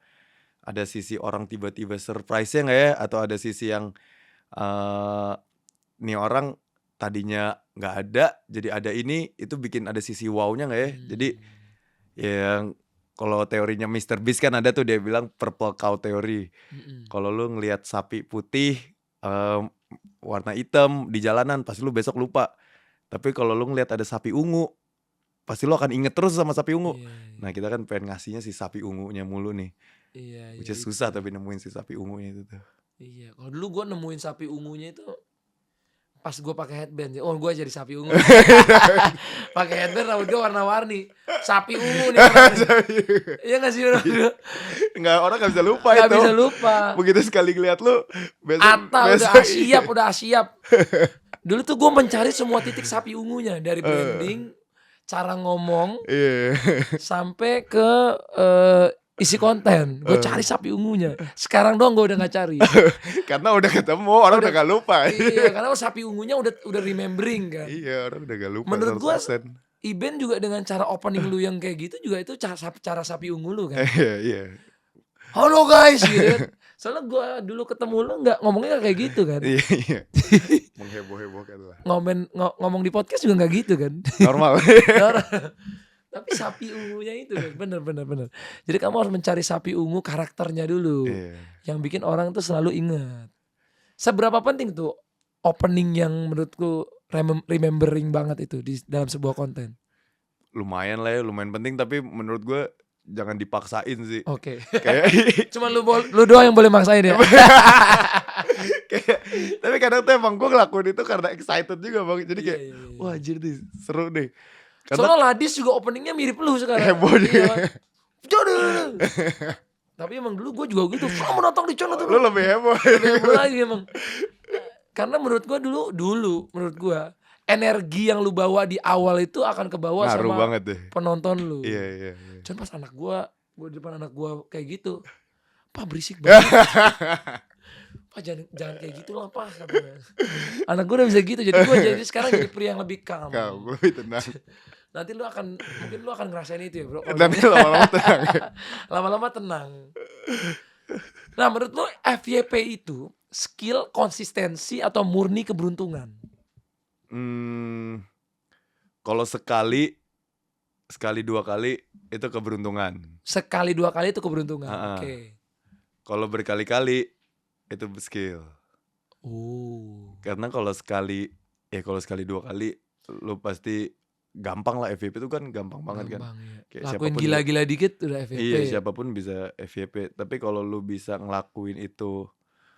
A: ada sisi orang tiba-tiba surprise-nya nggak ya? Atau ada sisi yang nih orang tadinya nggak ada jadi ada ini, itu bikin ada sisi wow-nya nggak ya? Jadi yang kalau teorinya Mr. Beast kan ada tuh, dia bilang purple cow theory. Kalau lu ngelihat sapi putih warna hitam di jalanan, pasti lu besok lupa. Tapi kalau lu ngelihat ada sapi ungu, pasti lu akan inget terus sama sapi ungu.
B: Iya,
A: Nah kita kan pengen ngasihnya si sapi ungunya mulu nih.
B: iya,
A: Which is
B: iya,
A: susah
B: itu.
A: tapi nemuin si sapi ungunya itu tuh.
B: Iya, kalau dulu gue nemuin sapi ungunya itu pas gue pakai headband. Oh, gue jadi sapi ungu. Pakai headband, rambut gue warna-warni. Sapi ungu nih. Iya nggak sih?
A: Nggak, orang nggak bisa lupa
B: Nggak
A: itu.
B: bisa lupa.
A: Begitu sekali ngeliat lu, besok
B: Udah siap. Dulu tuh gue mencari semua titik sapi ungunya dari branding, cara ngomong,
A: Iya.
B: sampai ke isi konten. Gue cari sapi ungunya. Sekarang doang gue udah nggak cari.
A: Karena udah ketemu, orang udah gak lupa.
B: Iya, karena sapi ungunya udah remembering kan.
A: Iya, orang udah gak lupa.
B: Menurut gue
A: 100%.
B: Iben juga dengan cara opening lu yang kayak gitu juga itu cara sapi ungu lu kan.
A: Iya.
B: Halo guys gitu kan. Soalnya gue dulu ketemu lu ngomongnya kayak gitu kan.
A: Iya. Mengheboh-hebohkan lah.
B: Ngomong di podcast juga nggak gitu kan.
A: Normal.
B: Tapi sapi ungunya itu kan. Bener. Jadi kamu harus mencari sapi ungu karakternya dulu.
A: Iya.
B: Yang bikin orang tuh selalu ingat. Seberapa penting tuh opening yang menurutku remembering banget itu di dalam sebuah konten.
A: Lumayan lah ya, lumayan penting. Tapi menurut gue jangan dipaksain sih.
B: Oke.
A: Kayak
B: Cuma lu doang yang boleh maksain ya.
A: tapi kadang tuh emang gue ngelakuin itu karena excited juga bang. Jadi kayak
B: Iya.
A: wah anjir nih seru nih.
B: Soalnya Ladis juga openingnya mirip lu sekarang.
A: Heboh dia.
B: Jodoh. Tapi emang dulu gue juga gitu. Selamat menonton di channel tuh.
A: Lu lebih heboh.
B: Heboh lagi emang. Karena menurut gue dulu menurut gue energi yang lu bawa di awal itu akan kebawa
A: Ngaruh
B: sama
A: banget deh.
B: penonton lu.
A: Iya.
B: Cuman pas gue di depan anak gue kayak gitu. Pak berisik banget. Pak jangan kayak gitu lah Pak. Anak gue udah bisa gitu. Jadi gue jadi sekarang jadi pria yang lebih calm.
A: Kau lebih tenang.
B: Nanti mungkin lu akan ngerasain itu ya bro.
A: Nanti lama-lama tenang.
B: Lama-lama tenang. Nah menurut lu FYP itu skill, konsistensi, atau murni keberuntungan?
A: Kalau sekali 2 kali itu keberuntungan.
B: Sekali 2 kali itu keberuntungan. Oke.
A: Kalau berkali-kali itu skill.
B: Oh.
A: Karena kalau sekali 2 kali lu pasti gampang lah, FYP itu kan gampang banget kan.
B: Gampang ya.
A: Kayak
B: Lakuin
A: siapapun
B: gila-gila dikit udah FYP.
A: Iya, siapapun bisa FYP. Tapi kalau lu bisa ngelakuin itu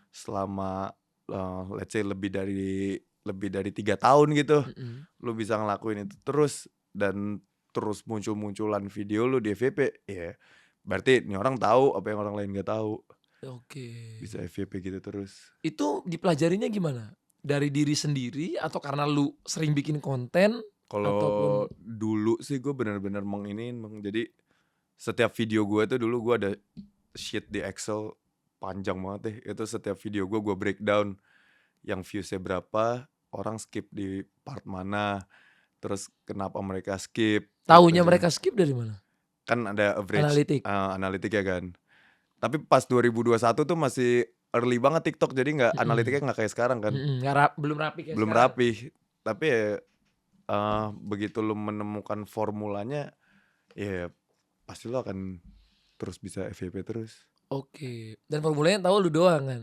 A: selama let's say lebih dari 3 tahun gitu, lu bisa ngelakuin itu terus dan terus muncul-munculan video lu di FYP, ya berarti ini orang tahu apa yang orang lain gak tahu.
B: Oke.
A: Bisa FYP gitu terus.
B: Itu dipelajarinya gimana? Dari diri sendiri atau karena lu sering bikin konten?
A: Kalau
B: Ataupun-
A: dulu sih gue benar-benar jadi setiap video gue tuh dulu gue ada sheet di Excel panjang banget deh. Itu setiap video gue breakdown yang viewsnya berapa, orang skip di part mana, terus kenapa mereka skip.
B: Taunya
A: Gitu.
B: mereka skip dari mana?
A: Kan ada average
B: Analitik.
A: ya kan. Tapi pas 2021 tuh masih early banget TikTok, jadi nggak analitiknya nggak kayak sekarang kan.
B: Belum rapi kayak
A: Belum
B: sekarang.
A: rapi. Tapi ya begitu lu menemukan formulanya, ya pasti lu akan terus bisa FYP terus.
B: Oke. Dan formulanya tahu lu doang kan?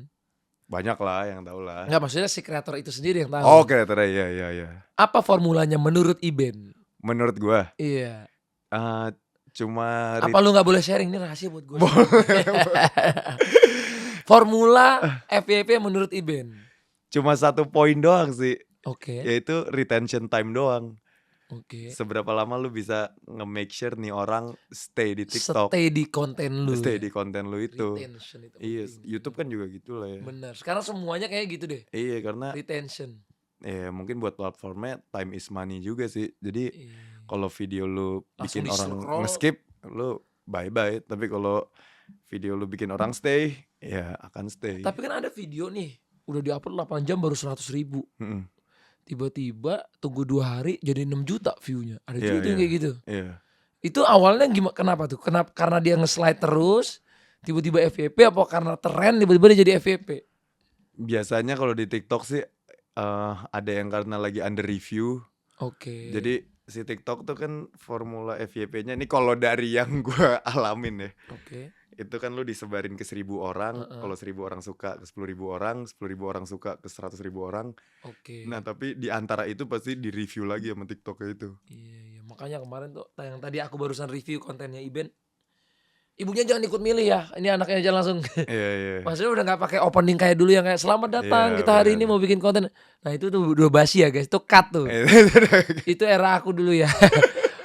A: Banyak lah yang tahu lah.
B: Enggak, maksudnya si kreator itu sendiri yang tahu.
A: Oh, kreatornya iya.
B: Apa formulanya menurut Iben?
A: Menurut gua
B: Iya.
A: cuma
B: Apa lu nggak boleh sharing, ini rahasia buat gue. Formula FYP menurut Iben.
A: cuma 1 poin doang sih,
B: Oke.
A: yaitu retention time doang.
B: Oke.
A: Seberapa lama lu bisa nge-make sure nih orang stay di TikTok,
B: Stay di konten lu.
A: stay
B: ya?
A: di konten lu itu.
B: Retention itu
A: Iya,
B: penting.
A: YouTube kan juga gitu lah ya.
B: Bener. Sekarang semuanya kayak gitu deh.
A: Iya, karena
B: Retention.
A: ya mungkin buat platformnya time is money juga sih. Jadi
B: Iya.
A: kalau video lu
B: Langsung
A: bikin orang
B: di-scroll.
A: nge-skip, lu bye-bye. Tapi kalau video lu bikin orang stay, ya akan stay.
B: Tapi kan ada video nih, udah diupload 8 jam baru 100.000.
A: Mm-mm.
B: Tiba-tiba tunggu 2 hari jadi 6 juta view-nya. Ada
A: Iya,
B: juga tuh yang
A: iya.
B: kayak gitu.
A: Iya.
B: Itu awalnya gimana? Kenapa tuh? Karena dia nge-slide terus, tiba-tiba FYP, apa karena tren tiba-tiba dia jadi FYP?
A: Biasanya kalau di TikTok sih ada yang karena lagi under review.
B: Oke.
A: Jadi si TikTok tuh kan formula FYP-nya ini kalau dari yang gua alamin ya.
B: Oke.
A: Itu kan lu disebarin ke 1.000 orang. Kalau 1.000 orang suka ke 10.000 orang, 10.000 orang suka ke 100.000 orang.
B: Oke.
A: Nah, tapi di antara itu pasti di review lagi sama TikToknya itu.
B: Iya. Makanya kemarin tuh yang tadi aku barusan review kontennya Iben. Ibunya jangan ikut milih ya. Ini anaknya aja langsung.
A: Iya.
B: Maksudnya udah gak pakai opening kayak dulu yang kayak selamat datang,
A: Iya,
B: kita hari ini
A: benar.
B: mau bikin konten. Nah itu tuh udah basi ya guys. Itu cut tuh. Itu era aku dulu ya.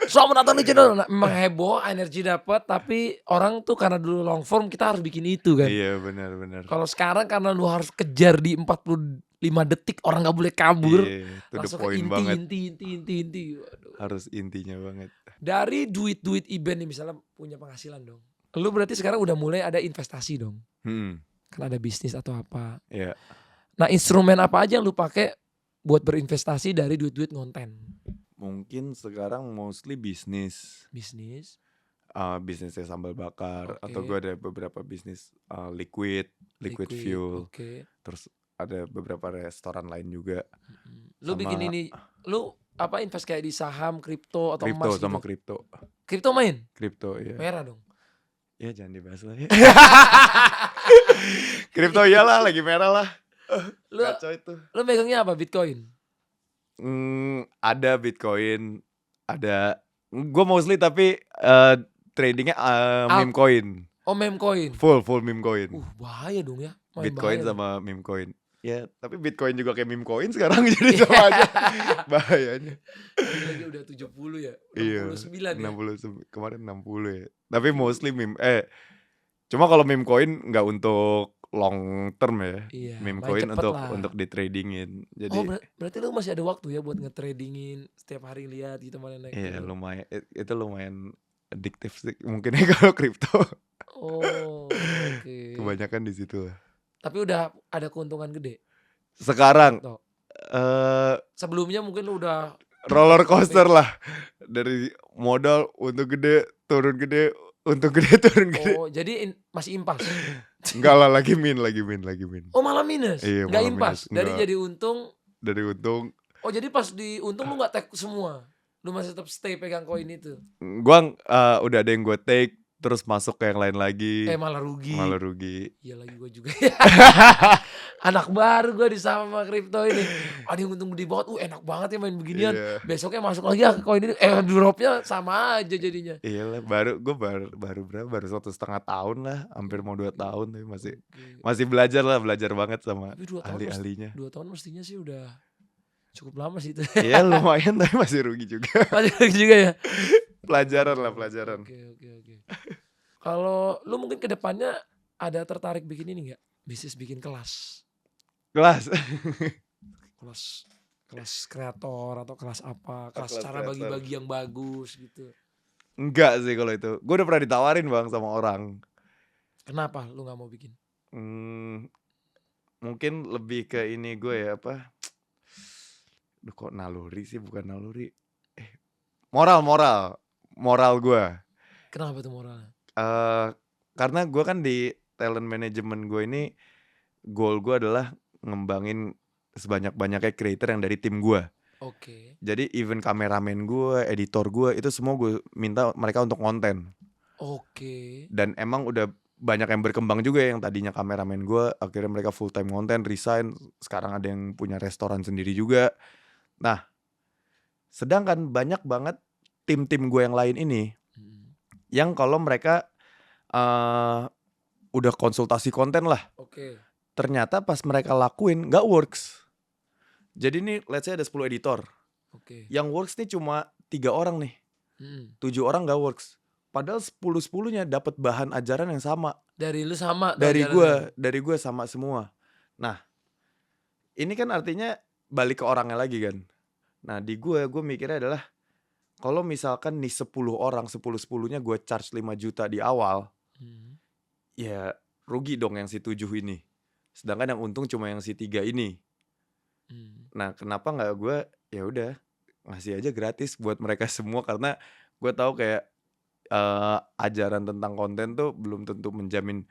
B: Selamat datang di channel. Nah, memang heboh, energi dapat, tapi orang tuh karena dulu long form kita harus bikin itu kan.
A: Iya, benar.
B: Kalau sekarang karena lu harus kejar di 45 detik, orang gak boleh kabur.
A: Iya, to the
B: Langsung ke
A: point banget.
B: inti. Waduh.
A: Harus intinya banget.
B: Dari duit Iben nih misalnya punya penghasilan dong. Lu berarti sekarang udah mulai ada investasi dong. Kan ada bisnis atau apa.
A: Iya.
B: Nah instrumen apa aja yang lu pakai buat berinvestasi dari duit-duit konten?
A: Mungkin sekarang mostly bisnis.
B: Bisnis.
A: Bisnisnya sambal bakar.
B: Oke.
A: Atau gue ada beberapa bisnis liquid fuel.
B: Oke.
A: Terus ada beberapa restoran lain juga.
B: Lu
A: Sama-
B: bikin ini, lu apa invest kayak di saham, kripto atau
A: Kripto
B: emas
A: sama
B: gitu?
A: kripto.
B: Kripto main?
A: Kripto ya.
B: Merah dong.
A: Ya jangan dibahas lah ya. Kripto iyalah lagi merah lah.
B: Lu
A: Kacau itu.
B: lu megangnya apa? Bitcoin?
A: Ada Bitcoin, ada. Gue mostly tapi tradingnya meme coin.
B: Oh meme coin.
A: Full meme coin.
B: Bahaya dong ya. Main
A: Bitcoin
B: bahaya
A: sama meme coin. Ya, tapi Bitcoin juga kayak meme coin sekarang jadi sama aja bahayanya.
B: dong. Lagi udah 70 ya. 69 ya.
A: 60 kemarin 60 ya. Tapi mostly meme cuma kalau meme coin nggak untuk long term ya.
B: Iya,
A: Meme
B: main
A: coin
B: cepet lah.
A: untuk di tradingin. Jadi
B: Oh berarti lu masih ada waktu ya buat nge-tradingin setiap hari lihat gitu mana naik.
A: iya
B: turun.
A: lumayan itu lumayan adiktif sih mungkin ya kalau kripto.
B: Oh oke.
A: Kebanyakan di situ lah.
B: Tapi udah ada keuntungan gede.
A: Sekarang
B: Toh.
A: Sebelumnya
B: Mungkin lu udah
A: roller coaster lah. Dari modal untuk gede, turun gede, untuk gede, turun gede.
B: Oh jadi masih impas.
A: Enggak lah, lagi min.
B: Oh malah minus.
A: Iya,
B: Nggak
A: malah
B: impas.
A: minus.
B: Dari
A: Nggak.
B: jadi untung.
A: Dari untung
B: Oh jadi pas di untung lu nggak take semua. Lu masih tetap stay pegang koin itu.
A: gua udah ada yang gue take, terus masuk ke yang lain lagi.
B: Malah rugi.
A: Malah rugi.
B: Iya lagi gue juga. Anak baru gue di sama kripto ini. Ada yang untung gede banget. Enak banget ya main beginian.
A: Iya.
B: Besoknya masuk lagi koin ini. Dropnya sama aja jadinya.
A: Iyalah, baru berapa? Baru 1,5 tahun lah, hampir mau 2 tahun tapi
B: Oke.
A: masih belajar banget sama
B: Tapi 2 tahun
A: ahli-ahlinya.
B: 2 tahun mestinya sih udah cukup lama sih itu.
A: Iya lumayan tapi masih rugi juga.
B: Masih lagi juga ya.
A: Pelajaran.
B: Oke. Kalau lu mungkin ke depannya ada tertarik bikin ini enggak? Bisnis bikin kelas.
A: Kelas.
B: Kelas kreator atau kelas apa? Kelas
A: Kelas
B: cara
A: kreator.
B: bagi-bagi yang bagus gitu.
A: Enggak sih kalau itu. Gue udah pernah ditawarin Bang sama orang.
B: Kenapa lu nggak mau bikin?
A: Mungkin lebih ke ini gue ya apa? Duh kok naluri sih, bukan naluri. Moral gue.
B: Kenapa tuh moralnya?
A: Karena gue kan di talent management gue ini, goal gue adalah ngembangin sebanyak-banyaknya creator yang dari tim gue.
B: Oke.
A: Jadi even kameramen gue, editor gue, itu semua gue minta mereka untuk konten.
B: Oke.
A: Dan emang udah banyak yang berkembang juga, yang tadinya kameramen gue akhirnya mereka full time konten, resign, sekarang ada yang punya restoran sendiri juga. Nah, sedangkan banyak banget tim-tim gue yang lain ini yang kalau mereka udah konsultasi konten lah,
B: Oke.
A: ternyata pas mereka lakuin gak works. Jadi nih let's say ada 10 editor,
B: Oke.
A: yang works nih cuma 3 orang nih, 7 orang gak works. Padahal 10-10-nya dapat bahan ajaran yang sama.
B: Dari lu sama tuh
A: Dari
B: ajarannya?
A: gue sama semua. Nah, ini kan artinya balik ke orangnya lagi kan. Nah di gue mikirnya adalah kalau misalkan nih 10 orang, 10-10-nya gue charge 5 juta di awal, ya rugi dong yang si 7 ini. Sedangkan yang untung cuma yang si 3 ini. Nah kenapa gak gue ya udah ngasih aja gratis buat mereka semua, karena gue tahu kayak ajaran tentang konten tuh belum tentu menjamin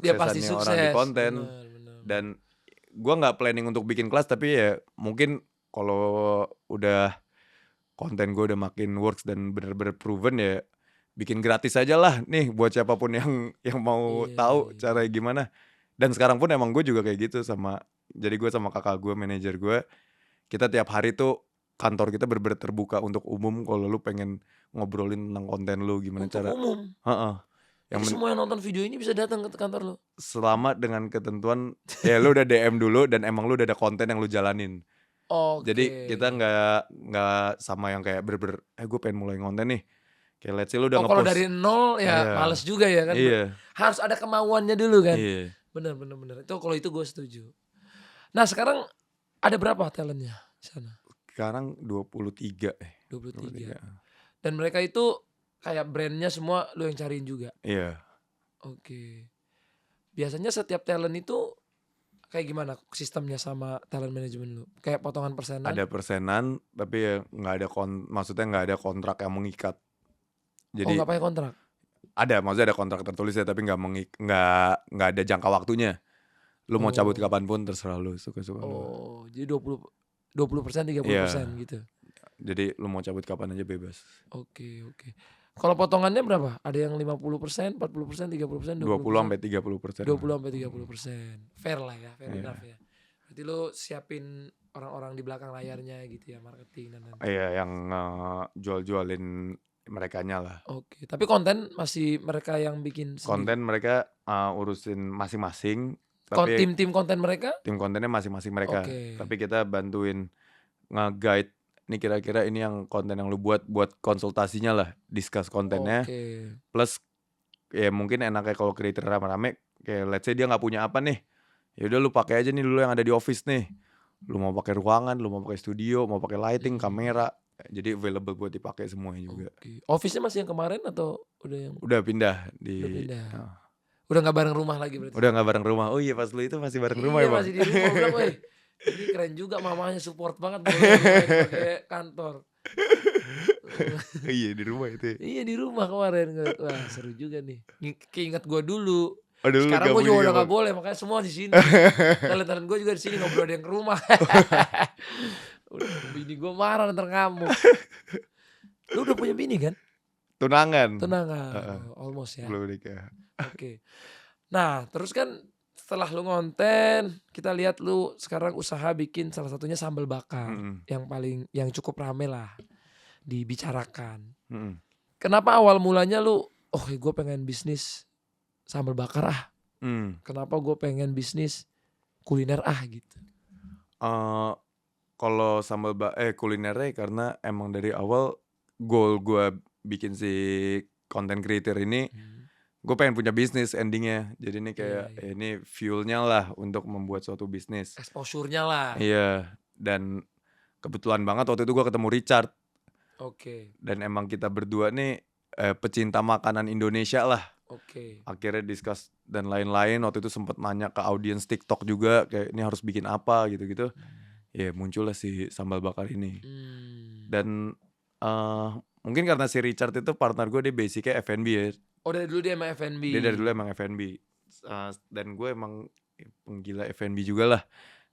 B: Dia pasti
A: kesuksesannya
B: sukses.
A: orang di konten.
B: Bener.
A: Dan gue nggak planning untuk bikin kelas, tapi ya mungkin kalau udah konten gue udah makin works dan bener-bener proven, ya bikin gratis aja lah nih buat siapapun yang mau
B: Iya,
A: tahu
B: iya.
A: cara gimana. Dan sekarang pun emang gue juga kayak gitu jadi gue sama kakak gue, manajer gue, kita tiap hari tuh kantor kita bener-bener terbuka untuk umum. Kalau lu pengen ngobrolin tentang konten lu gimana
B: Untuk
A: cara,
B: umum.
A: yang
B: Semua yang nonton video ini bisa datang ke kantor lu.
A: selama dengan ketentuan ya lu udah DM dulu dan emang lu udah ada konten yang lu jalanin.
B: Oke.
A: Jadi kita nggak sama yang kayak bener-bener gue pengen mulai konten nih. Kayak let's say lu udah
B: kalau
A: ngepost.
B: dari nol ya
A: Iya.
B: males juga ya kan.
A: Iya.
B: Harus ada kemauannya dulu kan.
A: Iya.
B: Bener. Itu kalau itu gue setuju. Nah sekarang ada berapa talentnya di sana?
A: Sekarang 23.
B: 23. Dan mereka itu kayak brandnya semua lu yang cariin juga?
A: Iya.
B: Oke. Biasanya setiap talent itu kayak gimana sistemnya sama talent management lu? Kayak potongan persenan?
A: Ada persenan, tapi ya nggak ada maksudnya nggak ada kontrak yang mengikat. Jadi
B: nggak pakai kontrak?
A: maksudnya ada kontrak tertulis ya, tapi nggak ada jangka waktunya. Lu mau cabut kapanpun terserah lu, suka-suka lu.
B: Jadi 20%, 30% gitu.
A: Jadi lu mau cabut kapan aja bebas.
B: Oke. Kalau potongannya berapa? Ada yang 50%, 40%, 30%, 20%?
A: 20-30%.
B: 20-30%. Fair lah ya, fair enough ya. Berarti lu siapin orang-orang di belakang layarnya gitu ya, marketing dan lain-lain.
A: Iya, yang jual-jualin merekanya lah.
B: Oke, tapi konten masih mereka yang bikin sendiri?
A: Konten mereka urusin masing-masing. Tapi
B: Tim konten mereka?
A: tim kontennya masing-masing mereka.
B: Oke.
A: Tapi kita bantuin nge-guide. Nih kira-kira ini yang konten yang lu buat konsultasinya lah, discuss kontennya.
B: Oke.
A: Plus ya mungkin enaknya kalau creator rame-rame, kayak let's say dia nggak punya apa nih, ya udah lu pakai aja nih dulu yang ada di office nih. Lu mau pakai ruangan, lu mau pakai studio, mau pakai lighting, kamera, jadi available buat dipakai semuanya juga.
B: Oke. Office-nya masih yang kemarin atau udah yang?
A: Udah pindah
B: Udah pindah. Udah nggak bareng rumah lagi berarti?
A: Udah nggak bareng rumah. Oh iya, pas lu itu masih bareng rumah ya Bang?
B: Masih di rumah. Bilang, weh ini keren juga, mamanya support banget pakai kantor.
A: Iya di rumah itu.
B: Iya di rumah kemarin. Wah seru juga nih. Keinget gue dulu.
A: Aduh,
B: sekarang gue juga udah gak boleh, makanya semua di sini. Talent gue juga di sini, ngobrol ada yang ke rumah. Bini gue marah ntar ngamuk. Lu udah punya bini kan?
A: Tunangan.
B: Tunangan. Almost ya.
A: Belum nikah.
B: Oke. Nah terus kan setelah lu ngonten, kita lihat lu sekarang usaha bikin salah satunya sambal bakar
A: Mm-mm.
B: yang cukup rame lah dibicarakan.
A: Mm-mm.
B: Kenapa awal mulanya lu, gue pengen bisnis sambal bakar ah.
A: Mm.
B: Kenapa gue pengen bisnis kuliner ah gitu.
A: Eh, Kalau kulinernya karena emang dari awal goal gue bikin si content creator ini, gue pengen punya bisnis endingnya. Jadi ini kayak
B: Iya.
A: ini fuelnya lah untuk membuat suatu bisnis.
B: Exposure-nya lah.
A: Iya, dan kebetulan banget waktu itu gue ketemu Richard.
B: Oke.
A: Dan emang kita berdua nih pecinta makanan Indonesia lah.
B: Oke.
A: Akhirnya discuss dan lain-lain. Waktu itu sempat nanya ke audiens TikTok juga, kayak ini harus bikin apa gitu-gitu. Ya muncullah si sambal bakar ini. Dan mungkin karena si Richard itu partner gue, dia basicnya F&B ya.
B: Oh dari dulu dia emang F&B.
A: Dia dari dulu emang F&B. Dan gue emang penggila F&B juga lah.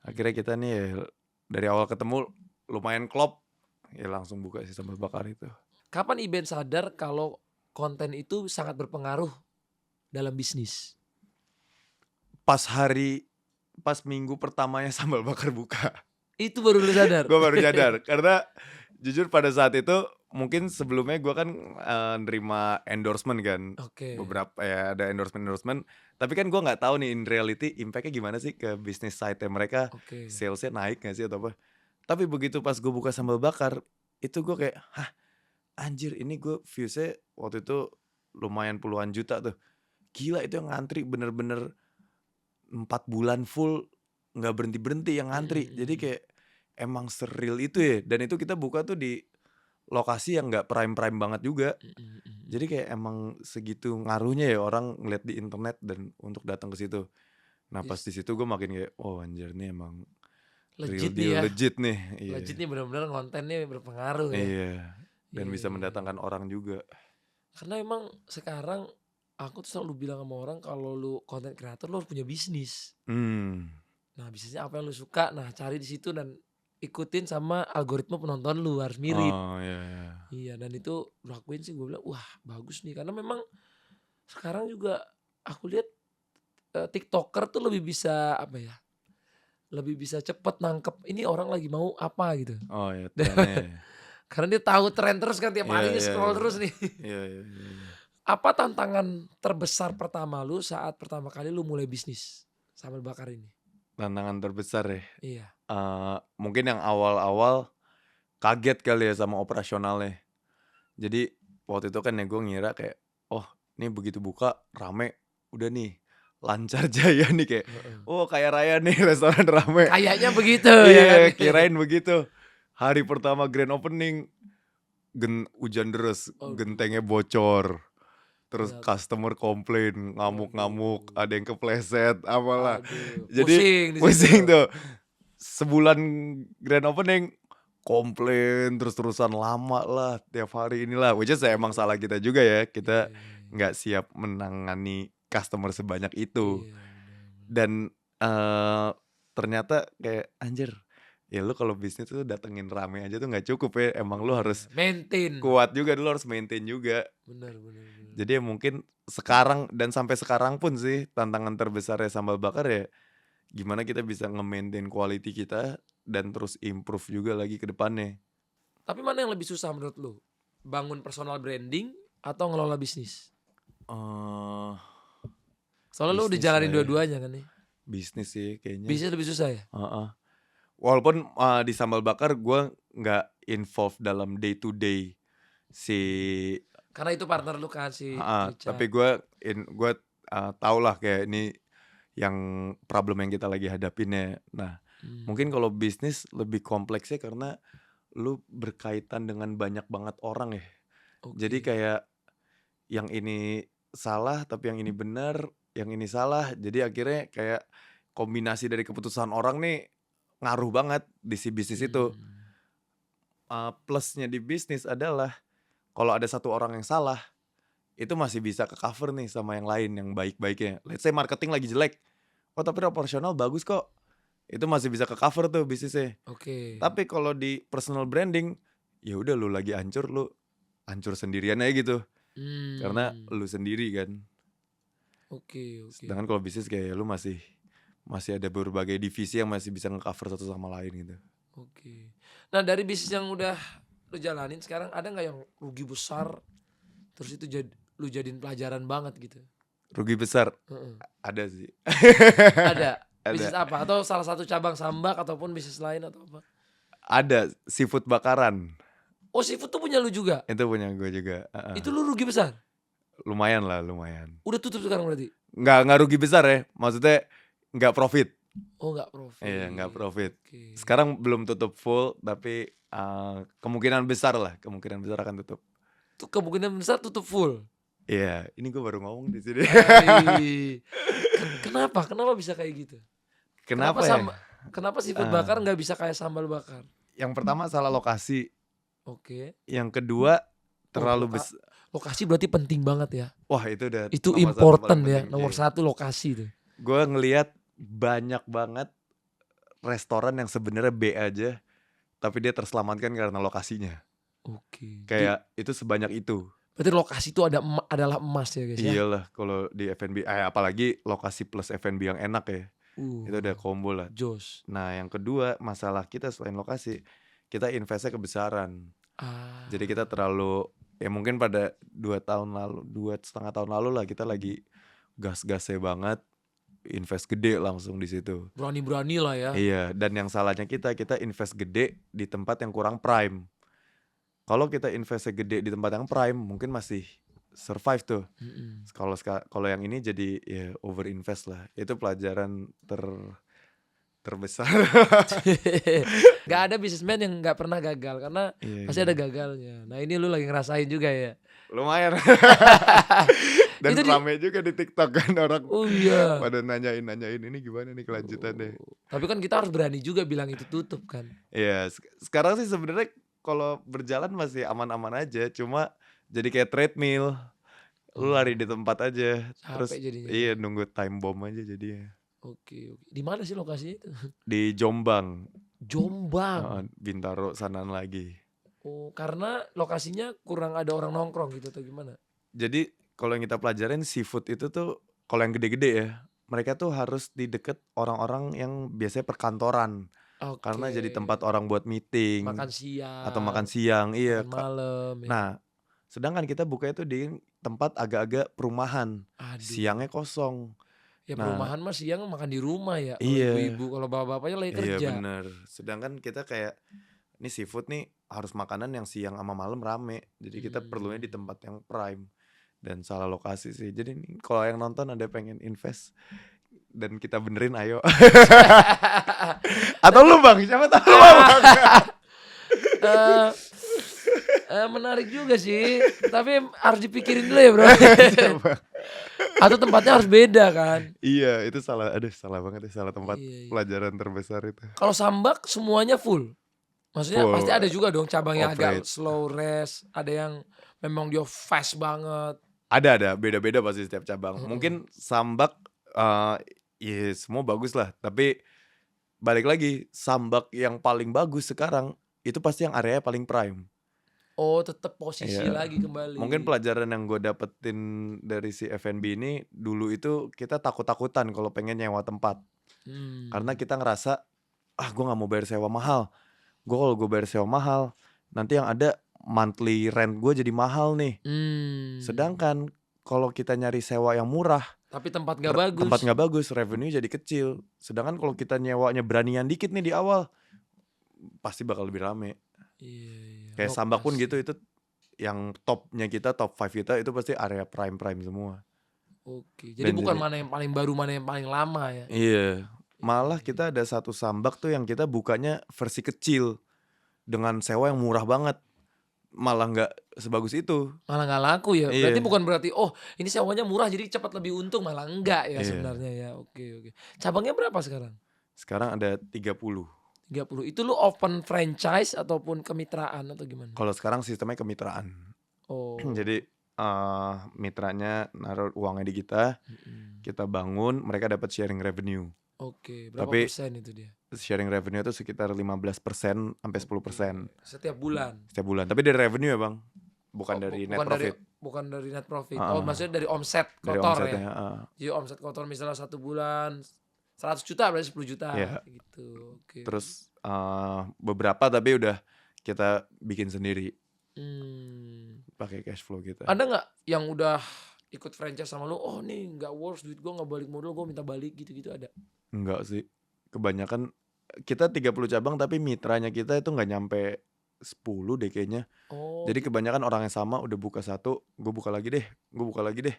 A: Akhirnya kita nih ya, dari awal ketemu lumayan klop. Ya langsung buka si sambal bakar itu.
B: Kapan Iben sadar kalau konten itu sangat berpengaruh dalam bisnis?
A: Pas minggu pertamanya sambal bakar buka.
B: Itu baru lu sadar?
A: Gue baru sadar. Karena jujur pada saat itu mungkin sebelumnya gue kan nerima endorsement kan.
B: Oke.
A: Beberapa ya ada endorsement. Tapi kan gue gak tahu nih in reality impactnya gimana sih ke bisnis site mereka.
B: Oke.
A: Salesnya naik gak sih atau apa. Tapi begitu pas gue buka sambal bakar, itu gue kayak anjir ini gue viewsnya waktu itu lumayan puluhan juta tuh. Gila itu yang ngantri bener-bener 4 bulan full gak berhenti-berhenti yang ngantri. Jadi kayak emang seril itu ya. Dan itu kita buka tuh di lokasi yang gak prime-prime banget juga. Jadi kayak emang segitu ngaruhnya ya orang ngeliat di internet dan untuk datang ke situ. Nah pas di situ gue makin kayak anjir nih emang
B: Legit
A: real
B: nih
A: deal,
B: ya.
A: legit nih. Iya.
B: Legit nih benar-benar kontennya berpengaruh ya.
A: Iya. Dan
B: Iya,
A: bisa
B: iya.
A: mendatangkan orang juga.
B: Karena emang sekarang aku tuh selalu bilang sama orang kalau lu content creator lu harus punya bisnis. Nah bisnisnya apa yang lu suka, nah cari di situ dan ikutin sama algoritma penonton lu harus mirip.
A: Oh iya.
B: Iya dan itu lakuin sih gue bilang wah bagus nih karena memang sekarang juga aku lihat TikToker tuh lebih bisa apa ya, lebih bisa cepet nangkep ini orang lagi mau apa gitu.
A: Oh iya trennya.
B: Karena dia tahu tren terus kan tiap hari
A: Iya,
B: scroll
A: iya.
B: terus nih.
A: Iya.
B: Apa tantangan terbesar pertama lu saat pertama kali lu mulai bisnis sambal bakar ini?
A: Tantangan terbesar ya.
B: Iya.
A: Mungkin yang awal-awal kaget kali ya sama operasionalnya. Jadi waktu itu kan ya gue ngira kayak ini begitu buka rame udah nih lancar jaya nih kayak kaya raya nih restoran rame.
B: Kayaknya begitu
A: Iya
B: ya kan?
A: kirain begitu. Hari pertama grand opening hujan deras, gentengnya bocor. Terus customer komplain, ngamuk-ngamuk, ada yang kepleset, apalah. Jadi pusing tuh. Sebulan grand opening komplain terus-terusan lama lah tiap hari inilah. Which is emang salah kita juga ya. Kita nggak siap menangani customer sebanyak itu. Dan ternyata kayak anjir. Ya lu kalau bisnis tuh datengin rame aja tuh nggak cukup ya. Emang lu harus
B: maintain.
A: Kuat juga, lu harus maintain juga.
B: Benar.
A: Jadi ya mungkin sekarang dan sampai sekarang pun sih tantangan terbesarnya sambal bakar ya gimana kita bisa nge-maintain quality kita dan terus improve juga lagi ke depannya.
B: Tapi mana yang lebih susah menurut lu? Bangun personal branding atau ngelola bisnis? Soalnya lu udah jalanin dua-duanya kan nih.
A: Bisnis sih kayaknya.
B: Bisnis lebih susah ya?
A: Walaupun di sambal bakar gue nggak involved dalam day to day
B: karena itu partner lu kan si Richard.
A: Tapi gue tau lah kayak ini yang problem yang kita lagi hadapinnya. Nah mungkin kalau bisnis lebih kompleksnya karena lu berkaitan dengan banyak banget orang ya. Jadi kayak yang ini salah tapi yang ini benar, yang ini salah. Jadi akhirnya kayak kombinasi dari keputusan orang nih ngaruh banget di si bisnis itu. Plusnya di bisnis adalah kalau ada satu orang yang salah, itu masih bisa ke cover nih sama yang lain yang baik-baiknya. Let's say marketing lagi jelek, tapi operasional bagus kok. Itu masih bisa ke cover tuh bisnisnya. Tapi kalau di personal branding, ya udah lu lagi hancur, lu hancur sendirian aja gitu. Karena lu sendiri kan. Sedangkan kalau bisnis kayak lu masih masih ada berbagai divisi yang masih bisa nge-cover satu sama lain gitu.
B: Oke. Nah dari bisnis yang udah lu jalanin sekarang ada nggak yang rugi besar terus itu lu jadiin pelajaran banget gitu?
A: Rugi besar
B: Heeh.
A: ada sih.
B: Ada.
A: Ada.
B: Bisnis apa? Atau salah satu cabang Sambak ataupun bisnis lain atau apa?
A: Ada seafood bakaran.
B: Oh seafood tuh punya lu juga?
A: Itu punya gue juga.
B: Itu lu rugi besar?
A: Lumayan lah, lumayan.
B: Udah tutup sekarang berarti?
A: Nggak rugi besar ya. Maksudnya nggak profit.
B: Oh nggak profit.
A: Iya, nggak profit.
B: Oke.
A: Sekarang belum tutup full, tapi kemungkinan besar akan tutup.
B: Tuh kemungkinan besar tutup full.
A: Iya, ini gue baru ngomong di sini.
B: Kenapa? Kenapa bisa kayak gitu?
A: Kenapa ya?
B: Kenapa seafood bakar nggak bisa kayak sambal bakar?
A: Yang pertama salah lokasi.
B: Oke.
A: Yang kedua terlalu besar.
B: Lokasi berarti penting banget ya.
A: Wah itu udah
B: Itu
A: nomor satu
B: important
A: paling
B: ya.
A: penting.
B: Nomor
A: Iya.
B: satu lokasi tuh.
A: Gue ngelihat banyak banget restoran yang sebenarnya B aja, tapi dia terselamatkan karena lokasinya.
B: Oke.
A: Kayak itu sebanyak itu.
B: Berarti lokasi itu adalah emas ya guys ya.
A: Iyalah kalau di F&B, apalagi lokasi plus F&B yang enak ya. Itu udah combo lah.
B: Jos.
A: Nah yang kedua masalah kita selain lokasi, kita investnya kebesaran. Jadi kita terlalu, ya mungkin pada 2,5 tahun lalu lah kita lagi gas-gasnya banget, invest gede langsung di situ.
B: Berani-berani lah ya.
A: Iya, dan yang salahnya kita invest gede di tempat yang kurang prime. Kalau kita investnya gede di tempat yang prime, mungkin masih survive tuh. Kalau yang ini jadi ya over invest lah. Itu pelajaran terbesar.
B: Gak ada businessman yang gak pernah gagal karena
A: Iya,
B: pasti ada gagalnya. Nah ini lu lagi ngerasain juga ya.
A: lumayan. Dan
B: Itu
A: rame juga di TikTok kan orang
B: Oh iya.
A: pada nanyain ini gimana nih kelanjutannya.
B: Tapi kan kita harus berani juga bilang itu tutup kan.
A: Iya, sekarang sih sebenarnya kalau berjalan masih aman-aman aja, cuma jadi kayak treadmill. Lu lari di tempat aja, terus
B: Capek jadinya.
A: iya nunggu time bomb aja jadinya.
B: Oke. Di mana sih lokasinya itu?
A: Di Jombang,
B: Jombang.
A: Bintaro sanan lagi.
B: Oh, karena lokasinya kurang ada orang nongkrong gitu atau gimana?
A: Jadi kalau yang kita pelajarin seafood itu tuh kalau yang gede-gede ya, mereka tuh harus di deket orang-orang yang biasanya perkantoran.
B: Oke.
A: Karena jadi tempat orang buat meeting
B: makan siang
A: atau makan siang, iya.
B: makan malam ya.
A: Nah, sedangkan kita buka itu di tempat agak-agak perumahan.
B: Aduh.
A: Siangnya kosong.
B: Ya
A: Nah,
B: perumahan mah siang makan di rumah ya. Kalau
A: iya.
B: ibu-ibu, kalau bapak-bapaknya lagi
A: Iya
B: kerja.
A: bener. Sedangkan kita kayak ini seafood nih harus makanan yang siang sama malam rame. Jadi kita perlunya di tempat yang prime dan salah lokasi sih. Jadi nih, kalau yang nonton ada pengen invest dan kita benerin ayo. Atau lu Bang, siapa tahu lu Bang.
B: Menarik juga sih. Tapi harus dipikirin dulu ya bro. Atau tempatnya harus beda kan.
A: Iya, itu salah. Aduh, salah banget ya, salah tempat.
B: Iya.
A: Pelajaran terbesar itu.
B: Kalau Sambak semuanya full. Maksudnya
A: Full.
B: pasti ada juga dong cabang yang agak
A: Operate.
B: slow rest. Ada yang memang dia fast banget.
A: Ada beda-beda pasti setiap cabang. Mungkin Sambak ya semua bagus lah, tapi balik lagi Sambak yang paling bagus sekarang itu pasti yang areanya paling prime.
B: Oh tetap posisi
A: Iya.
B: lagi kembali.
A: Mungkin pelajaran yang gue dapetin dari si F&B ini dulu itu kita takut-takutan kalau pengen nyewa tempat. Karena kita ngerasa gue nggak mau bayar sewa mahal. Kalau gue bayar sewa mahal nanti yang ada monthly rent gue jadi mahal nih. Sedangkan kalau kita nyari sewa yang murah,
B: tapi tempat gak bagus.
A: tempat nggak bagus, revenue jadi kecil. Sedangkan kalau kita nyewanya beranian dikit nih di awal, pasti bakal lebih rame.
B: Iya.
A: Kayak Sambak pun gitu, itu yang topnya kita, top 5 kita itu pasti area prime semua.
B: Oke. Jadi
A: Dan
B: bukan
A: jadi-
B: mana yang paling baru, mana yang paling lama ya.
A: Iya. Malah kita ada satu Sambak tuh yang kita bukanya versi kecil dengan sewa yang murah banget. Malah nggak sebagus itu.
B: Malah gak laku ya.
A: Iya.
B: Berarti bukan berarti ini sewanya murah jadi cepat lebih untung. Malah enggak ya
A: Iya.
B: sebenarnya ya. Oke. Cabangnya berapa sekarang?
A: Sekarang ada 30.
B: 30. Itu lu open franchise ataupun kemitraan atau gimana?
A: Kalau sekarang sistemnya kemitraan.
B: Oh.
A: Jadi mitranya naruh uangnya di kita bangun, mereka dapat sharing revenue.
B: Oke. Berapa
A: Tapi-
B: persen itu dia?
A: Sharing revenue itu sekitar 15% sampai 10%
B: Setiap bulan.
A: setiap bulan. Tapi dari revenue ya bang, bukan
B: Oh,
A: dari net
B: bukan
A: profit.
B: bukan dari net profit.
A: Ah.
B: Oh maksudnya dari omset
A: Dari
B: kotor
A: omsetnya.
B: ya. Jadi omset kotor misalnya 1 bulan 100 juta berarti 10 juta
A: Iya.
B: gitu. Oke.
A: Terus beberapa tapi udah kita bikin sendiri pakai cash flow kita.
B: Ada nggak yang udah ikut franchise sama lu? Oh nih nggak worth, duit gue nggak balik modal, gue minta balik gitu-gitu ada?
A: Enggak sih. Kebanyakan kita 30 cabang tapi mitranya kita itu nggak nyampe 10 deh kayaknya.
B: Oh,
A: Jadi kebanyakan orang yang sama udah buka satu, gue buka lagi deh, gue buka lagi deh.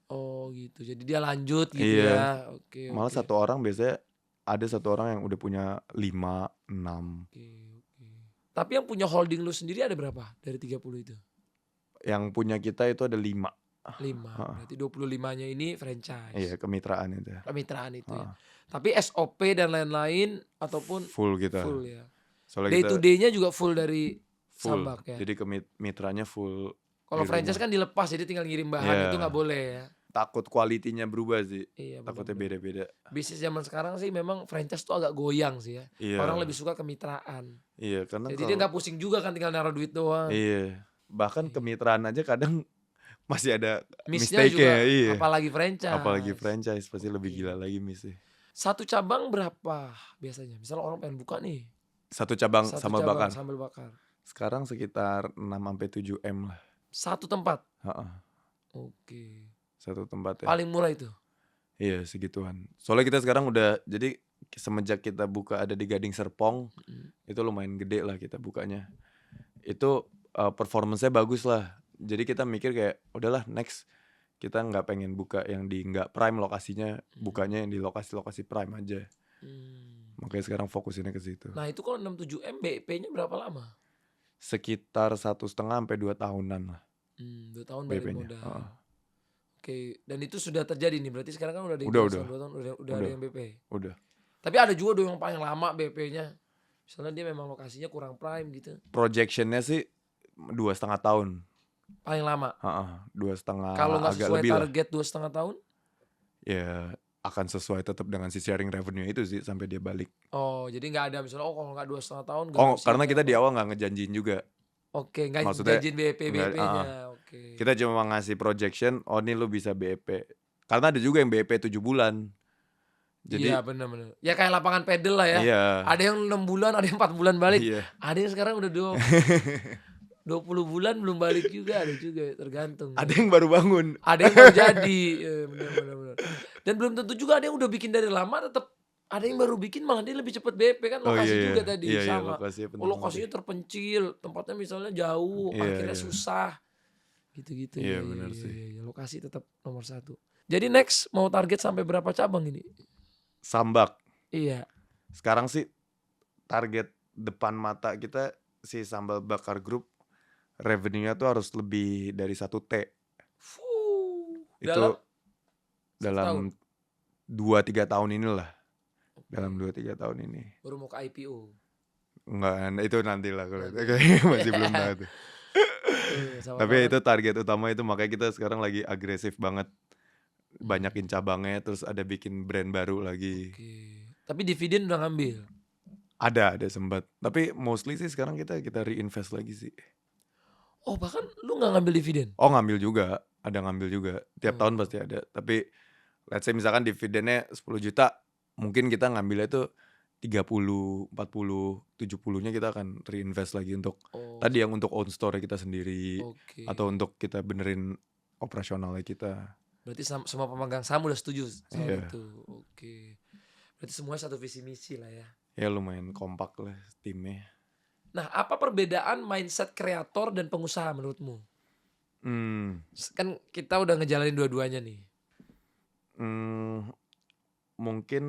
B: oh gitu. Jadi dia lanjut gitu
A: Iya.
B: ya. Oke.
A: Malah
B: oke.
A: satu orang biasanya ada satu orang yang udah punya 5, 6.
B: Oke, oke. Tapi yang punya holding lu sendiri ada berapa dari 30 itu?
A: Yang punya kita itu ada 5.
B: 5.
A: Heeh.
B: Berarti 25-nya ini franchise.
A: Iya, kemitraan itu.
B: Kemitraan itu ya.
A: Heeh.
B: Tapi SOP dan lain-lain ataupun
A: Full kita.
B: full ya.
A: Soalnya
B: Day
A: kita
B: to day-nya juga full dari
A: full.
B: Sambak ya.
A: Jadi kemitranya full.
B: Kalau
A: di
B: franchise
A: rumah.
B: kan dilepas jadi tinggal ngirim bahan,
A: Iya.
B: itu nggak boleh ya.
A: Takut kualitinya berubah sih.
B: Iya,
A: Takutnya
B: benar-benar.
A: beda-beda.
B: Bisnis zaman sekarang sih memang franchise tuh agak goyang sih ya.
A: Iya.
B: Orang lebih suka kemitraan.
A: Iya, karena
B: Jadi dia nggak pusing juga kan tinggal naruh duit doang.
A: Iya. Bahkan
B: Iya.
A: kemitraan aja kadang masih ada
B: Miss-nya juga,
A: mistake-nya. Iya.
B: apalagi franchise.
A: Apalagi franchise pasti lebih
B: Oke.
A: gila lagi miss-nya.
B: Satu cabang berapa biasanya? Misalnya orang pengen buka nih.
A: Satu cabang
B: Satu
A: sambal
B: cabang
A: bakar.
B: sambal bakar.
A: Sekarang sekitar 6-7 M lah.
B: Satu tempat.
A: Heeh.
B: Oke.
A: Satu tempat ya.
B: Paling murah itu.
A: Iya, segituan. Soalnya kita sekarang udah jadi semenjak kita buka ada di Gading Serpong, itu lumayan gede lah kita bukanya. Itu performance-nya bagus lah. Jadi kita mikir kayak udahlah next kita nggak pengen buka yang di nggak prime lokasinya, bukanya yang di lokasi-lokasi prime aja. Makanya sekarang fokusinnya ke situ.
B: Nah itu kalau 67M BIP-nya berapa lama?
A: Sekitar 1,5 sampai 2 tahunan lah
B: 2 tahun balik
A: BP-nya.
B: modal.
A: Heeh.
B: Oke, dan itu sudah terjadi nih. Berarti sekarang kan udah ada yang
A: Udah.
B: 2 tahun udah ada
A: Udah.
B: yang BP.
A: Udah.
B: Tapi ada juga dong yang paling lama BP-nya. Misalnya dia memang lokasinya kurang prime gitu.
A: Projectionnya sih 2,5 tahun.
B: Paling lama.
A: Heeh, 2,5
B: Kalau nggak
A: agak
B: sesuai
A: lebih lah.
B: target 2,5 tahun?
A: Ya akan sesuai tetap dengan si sharing revenue itu sih sampai dia balik.
B: Oh, jadi nggak ada misalnya kalau nggak 2,5 tahun. nggak
A: Oh,
B: mesti
A: karena kita di
B: berapa.
A: awal nggak ngejanjiin juga.
B: Oke, nggak
A: Maksudnya
B: janjiin BP-nya. Oke.
A: Kita cuma ngasih projection, oh ini lu bisa BEP. Karena ada juga yang BEP 7 bulan. Jadi
B: Iya benar-benar. Ya kayak lapangan pedal lah ya.
A: iya.
B: Ada yang 6 bulan, ada yang 4 bulan balik.
A: Iya.
B: Ada yang sekarang udah 20 bulan belum balik juga, ada juga tergantung.
A: Ada yang baru bangun.
B: Ada yang baru jadi. Benar. Dan belum tentu juga ada yang udah bikin dari lama tetap ada yang baru bikin malah dia lebih cepat BP kan lokasi juga tadi
A: Iya,
B: sama.
A: lokasinya penting
B: Lokasinya terpencil, tempatnya misalnya jauh,
A: Iya,
B: parkirnya
A: iya.
B: susah. Gitu-gitu.
A: Iya, benar sih.
B: Iya. Lokasi tetap nomor 1. Jadi next mau target sampai berapa cabang ini?
A: Sambak.
B: Iya.
A: Sekarang sih target depan mata kita si Sambal Bakar Group revenue-nya tuh harus lebih dari 1 T. Itu dalam 2-3 tahun inilah. Dalam 2-3 tahun ini.
B: Baru mau ke IPO.
A: Enggak, itu nanti lah kalau
B: Nanti.
A: kayaknya masih belum tahu tuh.
B: Sama
A: Tapi
B: banget.
A: itu target utama itu makanya kita sekarang lagi agresif banget. Banyakin cabangnya terus ada bikin brand baru lagi.
B: Oke. Tapi dividen udah ngambil.
A: Ada sempat. Tapi mostly sih sekarang kita reinvest lagi sih.
B: Oh bahkan lu nggak ngambil dividen?
A: Oh, ngambil juga, ada ngambil juga. Tiap tahun pasti ada. Tapi let's say misalkan dividennya 10 juta, mungkin kita ngambilnya itu 30, 40, 70-nya kita akan reinvest lagi untuk tadi yang untuk own store kita sendiri
B: Oke.
A: atau untuk kita benerin operasionalnya kita.
B: Berarti semua pemegang saham udah setuju soal
A: Iya.
B: itu. Oke. Berarti semuanya satu visi misi lah ya.
A: Ya lumayan kompak lah timnya.
B: Nah, apa perbedaan mindset kreator dan pengusaha menurutmu? Kan kita udah ngejalanin dua-duanya nih.
A: Mungkin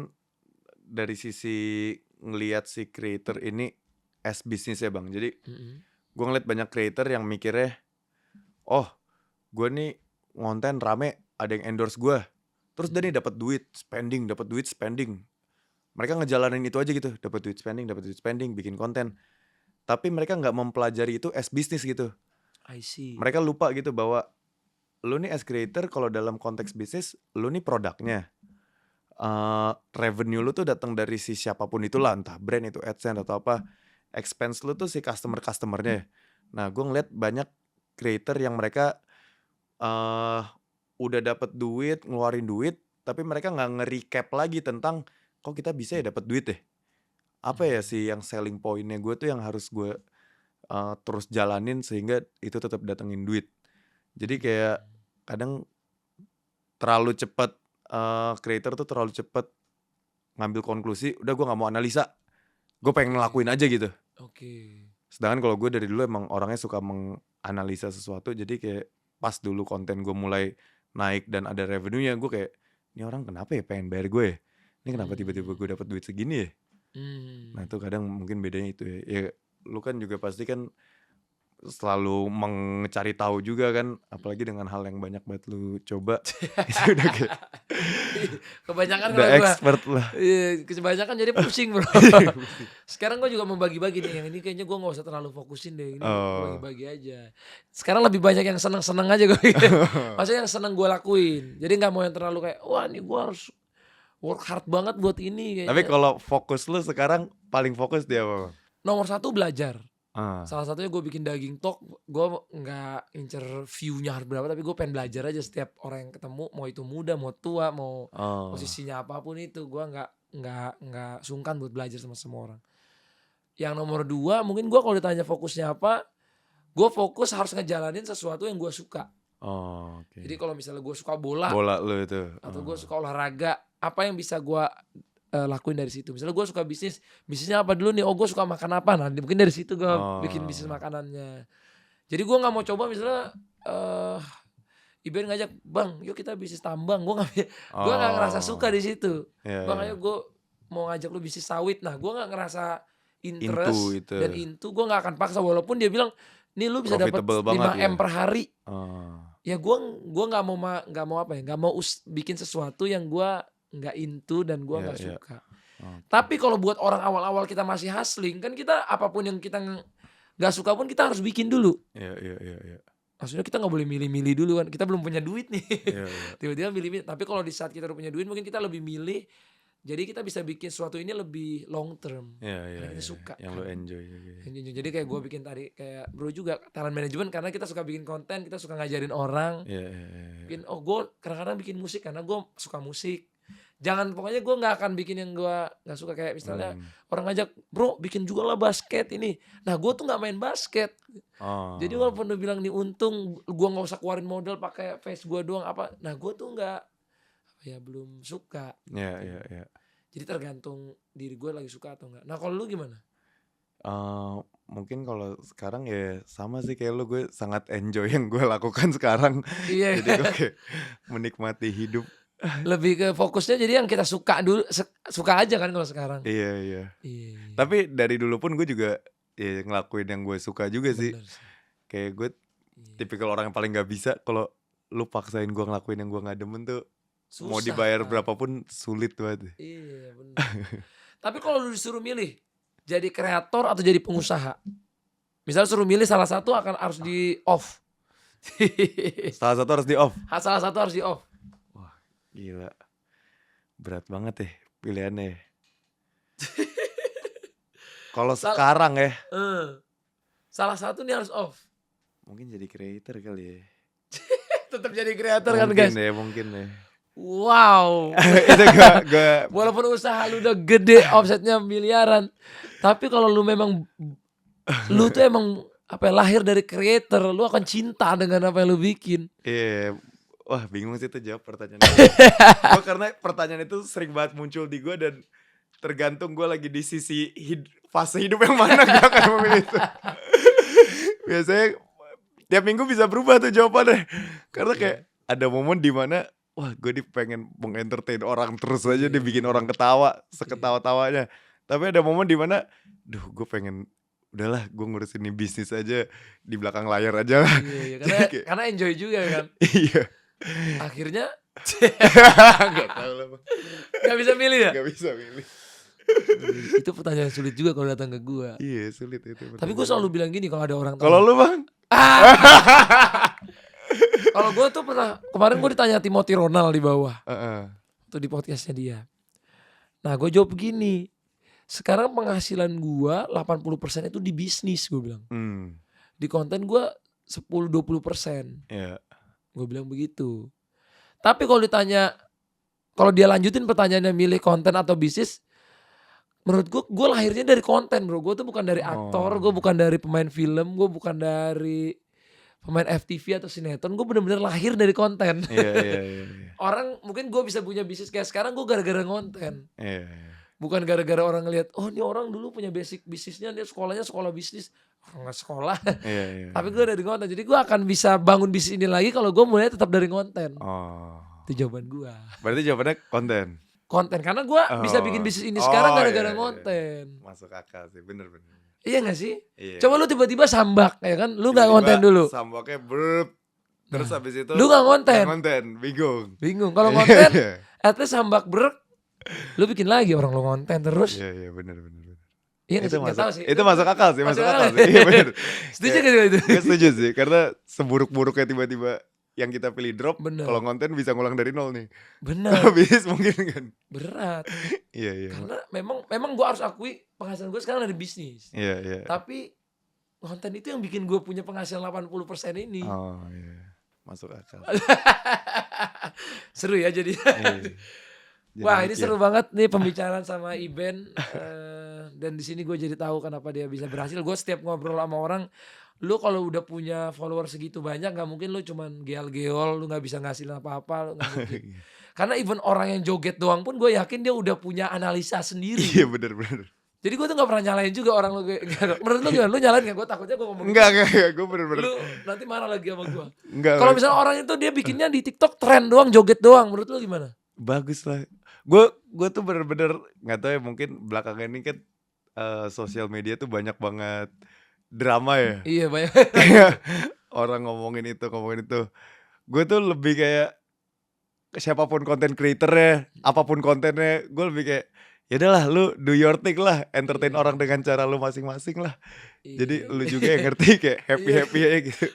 A: dari sisi ngelihat si creator ini as bisnis ya bang. Jadi gue ngeliat banyak creator yang mikirnya, oh gue nih ngonten rame, ada yang endorse gue, terus dia nih dapat duit spending. Mereka ngejalanin itu aja gitu, dapat duit spending, bikin konten. Tapi mereka nggak mempelajari itu as bisnis gitu.
B: I see.
A: Mereka lupa gitu bahwa lu nih as creator kalau dalam konteks bisnis, lu nih produknya. Revenue lu tuh datang dari si siapapun itulah, entah brand itu AdSense atau apa. Expense lu tuh si customernya. Nah, gue ngeliat banyak creator yang mereka udah dapet duit, ngeluarin duit, tapi mereka nggak nge-recap lagi tentang kok kita bisa ya dapat duit deh. Apa ya sih yang selling pointnya gue tuh yang harus gue terus jalanin sehingga itu tetap datengin duit. Jadi kayak kadang terlalu cepat creator tuh terlalu cepat ngambil konklusi, udah gue nggak mau analisa, gue pengen ngelakuin aja gitu.
B: Oke.
A: Sedangkan kalau gue dari dulu emang orangnya suka menganalisa sesuatu, jadi kayak pas dulu konten gue mulai naik dan ada revenue-nya, gue kayak ini orang kenapa ya pengen bayar gue ya? Ini kenapa tiba-tiba gue dapat duit segini ya? Nah itu kadang mungkin bedanya itu ya. Ya lu kan juga pasti kan selalu mencari tahu juga kan, apalagi dengan hal yang banyak banget lu coba. Itu udah kayak
B: Kebanyakan
A: udah
B: kalau gua
A: expert lah.
B: iya, kebanyakan jadi pusing bro. Sekarang gue juga membagi-bagi nih, yang ini kayaknya gue nggak usah terlalu fokusin deh, ini
A: Oh.
B: bagi-bagi aja. Sekarang lebih banyak yang seneng-seneng aja gue. Maksudnya yang seneng gue lakuin. Jadi nggak mau yang terlalu kayak wah ini gue harus work hard banget buat ini.
A: Tapi
B: Kayaknya
A: kalau fokus lu sekarang paling fokus di apa, Bang?
B: nomor satu belajar.
A: Ah.
B: Salah satunya gue bikin daging talk, gue nggak incer view-nya harus berapa, tapi gue pengen belajar aja setiap orang yang ketemu, mau itu muda, mau tua, mau
A: Oh.
B: posisinya apapun itu, gue nggak sungkan buat belajar sama semua orang. Yang nomor dua, mungkin gue kalau ditanya fokusnya apa, gue fokus harus ngejalanin sesuatu yang gue suka.
A: Oh, oke.
B: Jadi kalau misalnya gue suka bola
A: Bola lu itu.
B: atau gue suka olahraga, apa yang bisa gue lakuin dari situ. Misalnya gue suka bisnisnya apa dulu nih? Oh gue suka makan apa? Nah mungkin dari situ gue bikin bisnis makanannya. Jadi gue nggak mau coba misalnya Iben ngajak, bang, yuk kita bisnis tambang. Gue nggak ngerasa suka di situ.
A: Yeah,
B: Bang,
A: yeah.
B: ayo gue mau ngajak lu bisnis sawit. Nah gue nggak ngerasa
A: Into
B: interest
A: itu.
B: dan into. Gue nggak akan paksa walaupun dia bilang, nih lu bisa dapat
A: Profitable
B: 5
A: banget
B: M
A: ya.
B: per hari.
A: Oh.
B: Ya gue nggak mau apa ya? Nggak mau bikin sesuatu yang gue nggak into dan gue nggak
A: Yeah, yeah.
B: suka.
A: Okay.
B: Tapi kalau buat orang awal-awal kita masih hustling, kan kita apapun yang kita nggak suka pun kita harus bikin dulu.
A: Iya.
B: Maksudnya kita nggak boleh milih-milih dulu kan. Kita belum punya duit nih.
A: Iya.
B: Tiba-tiba milih. Tapi kalau di saat kita udah punya duit, mungkin kita lebih milih. Jadi kita bisa bikin sesuatu ini lebih long term.
A: Iya.
B: Karena kita suka.
A: Yang lo enjoy juga.
B: Jadi kayak gue bikin tadi, kayak bro juga talent management, karena kita suka bikin konten, kita suka ngajarin orang.
A: Iya.
B: Bikin, oh gue kadang-kadang bikin musik karena gue suka musik. Pokoknya gue nggak akan bikin yang gue nggak suka, kayak misalnya orang ngajak, bro bikin juga lah basket ini. Nah gue tuh nggak main basket.
A: Oh.
B: Jadi walaupun udah bilang nih untung gue nggak usah keluarin modal pakai face gue doang apa. Nah gue tuh nggak, ya belum suka.
A: Iya.
B: Jadi tergantung diri gue lagi suka atau enggak. Nah kalau lu gimana?
A: Mungkin kalau sekarang ya sama sih kayak lu, gue sangat enjoy yang gue lakukan sekarang.
B: Iya.
A: Jadi gue kayak menikmati hidup.
B: Lebih ke fokusnya jadi yang kita suka dulu, suka aja kan kalau sekarang.
A: Iya.
B: Iya.
A: Tapi dari dulu pun gue juga ya ngelakuin yang gue suka juga sih.
B: Bener sih.
A: Kayak gue tipikal orang yang paling gak bisa kalau lu paksain gue ngelakuin yang gue gak demen tuh,
B: Susah,
A: mau dibayar
B: kan?
A: berapapun sulit banget.
B: Iya benar. Tapi kalau lu disuruh milih jadi kreator atau jadi pengusaha, misal suruh milih salah satu harus di off.
A: Salah satu harus di off.
B: Salah satu harus di off.
A: Gila, berat banget ya pilihannya. Kalau sekarang ya,
B: Salah satu nih harus off.
A: mungkin jadi creator kali ya.
B: Tetap jadi kreator kan guys.
A: Mungkin ya.
B: Wow.
A: Itu gue
B: Walaupun usaha lu udah gede, offsetnya miliaran, tapi kalau lu memang lu tuh emang lahir dari creator, lu akan cinta dengan apa yang lu bikin.
A: Iya. Wah bingung sih tuh jawab pertanyaan gue karena pertanyaan itu sering banget muncul di gue dan tergantung gue lagi di sisi fase hidup yang mana gue akan memilih itu. Biasanya tiap minggu bisa berubah tuh jawabannya, karena kayak ada momen dimana wah gue pengen mengentertain orang terus aja, dibikin orang ketawa seketawa-tawanya. Tapi ada momen dimana duh gue pengen udahlah gue ngurusin ini bisnis aja di belakang layar aja lah.
B: Iya, karena enjoy juga kan.
A: Iya.
B: Akhirnya
A: Gak tahu lah Bang.
B: gak bisa milih ya.
A: Gak bisa milih.
B: Itu pertanyaan sulit juga kalau datang ke gua.
A: Iya sulit itu.
B: Tapi gue selalu bilang gini kalau ada orang tanya.
A: Kalau lu Bang?
B: Kalau gue tuh pernah, kemarin gue ditanya Timothy Ronald di bawah. Tuh di podcastnya dia. Nah gue jawab begini. Sekarang penghasilan gue 80% itu di bisnis, gue bilang. Di konten gue 10-20%.
A: Iya.
B: Gue bilang begitu. Tapi kalau ditanya kalau dia lanjutin pertanyaannya milih konten atau bisnis, menurut gue lahirnya dari konten bro. Gue tuh bukan dari aktor, gue bukan dari pemain film, gue bukan dari pemain FTV atau sinetron. Gue bener-bener lahir dari konten.
A: Iya.
B: Orang mungkin gue bisa punya bisnis kayak sekarang gue gara-gara konten.
A: Iya.
B: Bukan gara-gara orang ngeliat, oh ini orang dulu punya basic bisnisnya, dia sekolahnya sekolah bisnis. Orang gak sekolah.
A: Iya.
B: Tapi gue dari konten. Jadi gue akan bisa bangun bisnis ini lagi kalau gue mulai tetap dari konten.
A: Oh.
B: Itu jawaban gue.
A: Berarti jawabannya konten.
B: Konten, karena gue bisa bikin bisnis ini sekarang gara-gara
A: iya.
B: konten.
A: Masuk akal sih, bener-bener.
B: Iya gak sih?
A: Iya.
B: Coba lu tiba-tiba sambak, ya kan? Lu gak
A: Tiba-tiba
B: konten dulu.
A: Samboknya burp. Terus habis itu
B: Lu gak konten.
A: bingung.
B: Bingung. Kalau konten, at least sambak brek, lu bikin lagi orang lu konten terus.
A: Iya, bener.
B: Iya gak sih?
A: Itu
B: Gak tahu sih.
A: Itu masuk akal sih, masuk akal
B: akal.
A: sih. Iya bener.
B: Setuju gak itu?
A: Gue setuju sih, karena seburuk-buruknya tiba-tiba yang kita pilih drop,
B: Bener.
A: kalau konten bisa ngulang dari nol nih.
B: Bener.
A: Kalau bisnis mungkin kan.
B: Berat.
A: Iya.
B: Karena memang gue harus akui penghasilan gue sekarang dari bisnis.
A: Iya.
B: Tapi konten itu yang bikin gue punya penghasilan 80% ini.
A: Oh iya. Masuk akal.
B: Seru ya jadi.
A: Iya.
B: Wah ini seru banget nih pembicaraan sama Iben. Dan di sini gue jadi tahu kenapa dia bisa berhasil. Gue setiap ngobrol sama orang, lu kalau udah punya follower segitu banyak, nggak mungkin lu cuman geol-geol, lu nggak bisa ngasilin apa-apa, lu nggak mungkin. Karena even orang yang joget doang pun gue yakin dia udah punya analisa sendiri.
A: Iya bener.
B: Jadi gue tuh gak pernah nyalain juga orang lu. Menurut lu gimana? Lu nyalain gak? Gue takutnya gue ngomong
A: Enggak, gue bener-bener.
B: lu nanti marah lagi sama gue.
A: Enggak.
B: Kalau misalnya orang itu dia bikinnya di TikTok tren doang, joget doang, menurut lu gimana?
A: Bagus lah. Gue tuh bener-bener nggak tahu ya, mungkin belakangan ini kan sosial media tuh banyak banget drama ya.
B: Iya banyak.
A: Kayak orang ngomongin itu. Gue tuh lebih kayak siapapun konten creatornya, apapun kontennya, gue lebih kayak ya udahlah lu do your thing lah, entertain orang dengan cara lu masing-masing lah. Jadi lu juga yang ngerti kayak happy aja gitu.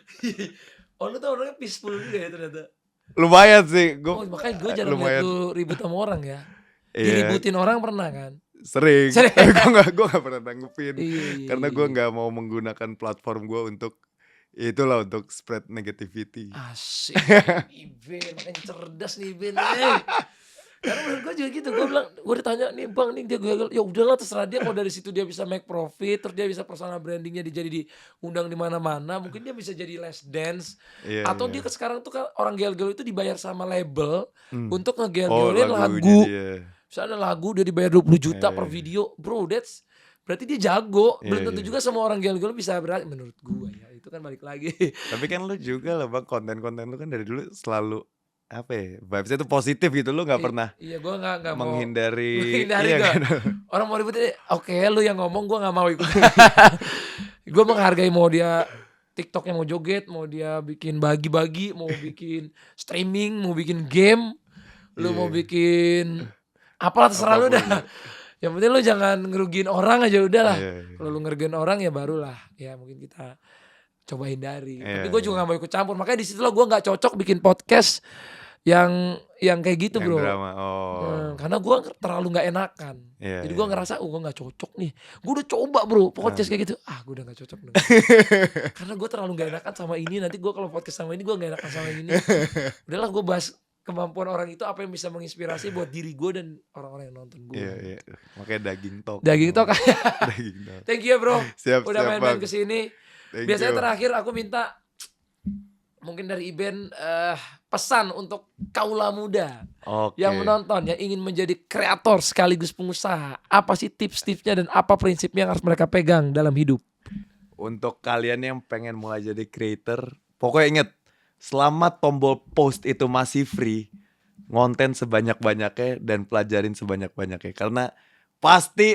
B: Oh lu tuh orangnya peaceful juga ya ternyata.
A: Lumayan sih,
B: Oh makanya gue jarang liat lu ribut sama orang ya.
A: Iya,
B: Diributin orang pernah kan?
A: sering. gue gak pernah nanggepin.
B: Iya.
A: Karena gue gak mau menggunakan platform gue untuk untuk spread negativity.
B: Asik. Iben, makin cerdas nih Iben. Karena menurut gue juga gitu, gue bilang, gue ditanya nih bang nih dia gagal, ya udahlah terserah dia, kalau dari situ dia bisa make profit, terus dia bisa personal brandingnya jadi diundang di mana-mana, mungkin dia bisa jadi Les Dance, atau dia sekarang tuh kan orang gel-gel itu dibayar sama label untuk ngegel-gelin lagu, misalnya lagu dia dibayar 20 juta per video, bro, berarti dia jago, belum tentu juga semua orang gel-gel bisa berarti, menurut gue ya, itu kan balik lagi.
A: Tapi kan lu juga lah bang, konten-konten lu kan dari dulu selalu apa ya, vibesnya tuh positif gitu, lu gak pernah
B: gue gak mau
A: menghindari
B: iya,
A: kan?
B: Orang mau ribut, oke lu yang ngomong, gue gak mau ikut. Gue menghargai mau dia TikTok yang mau joget, mau dia bikin bagi-bagi, mau bikin streaming, mau bikin game, lu mau bikin apalah terserah lu dah. Yang penting lu jangan ngerugiin orang aja udahlah. Kalau lu ngerugiin orang ya barulah ya mungkin kita coba hindari. Tapi gue juga gak mau ikut campur. Makanya di situ lo gue gak cocok bikin podcast yang kayak gitu
A: yang
B: bro.
A: Drama.
B: Karena gue terlalu gak enakan. Jadi gue ngerasa gue gak cocok nih. Gue udah coba bro podcast kayak gitu. Gue udah gak cocok. Karena gue terlalu gak enakan sama ini. Nanti gue kalau podcast sama ini gue gak enakan sama ini. Udahlah gue bahas kemampuan orang itu apa yang bisa menginspirasi buat diri gue dan orang-orang yang nonton gue.
A: Iya. Makanya daging talk.
B: Daging talk.
A: Daging talk.
B: Thank you ya bro.
A: Siap,
B: udah main-main kesini. Biasanya
A: you.
B: terakhir aku minta mungkin dari Iben pesan untuk kaula muda yang menonton yang ingin menjadi kreator sekaligus pengusaha. Apa sih tips-tipsnya dan apa prinsipnya yang harus mereka pegang dalam hidup?
A: Untuk kalian yang pengen mulai jadi creator, pokoknya inget, selama tombol post itu masih free, ngonten sebanyak-banyaknya dan pelajarin sebanyak-banyaknya. Karena pasti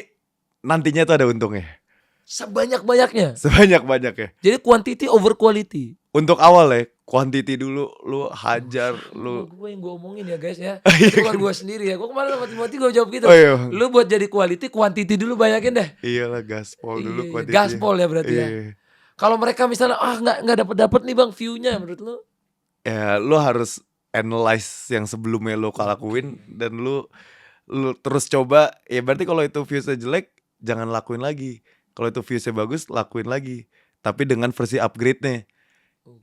A: nantinya tuh ada untungnya.
B: Sebanyak-banyaknya.
A: Sebanyak-banyaknya.
B: Jadi quantity over quality.
A: Untuk awal ya, quantity dulu, lu hajar, lu.
B: Gue yang gue omongin ya guys ya. Itu bukan gue sendiri ya. Gue kemarin sama Timothy gue jawab gitu. Lu buat jadi quality, quantity dulu banyakin deh.
A: Iyalah gaspol dulu quantity.
B: Gaspol ya berarti ya. Kalau mereka misalnya nggak dapat nih bang view-nya menurut lu?
A: Ya lu harus analyze yang sebelumnya lu lakuin dan lu terus coba. Ya berarti kalau itu viewsnya jelek, jangan lakuin lagi. Kalau itu viewsnya bagus, lakuin lagi. Tapi dengan versi upgrade-nya.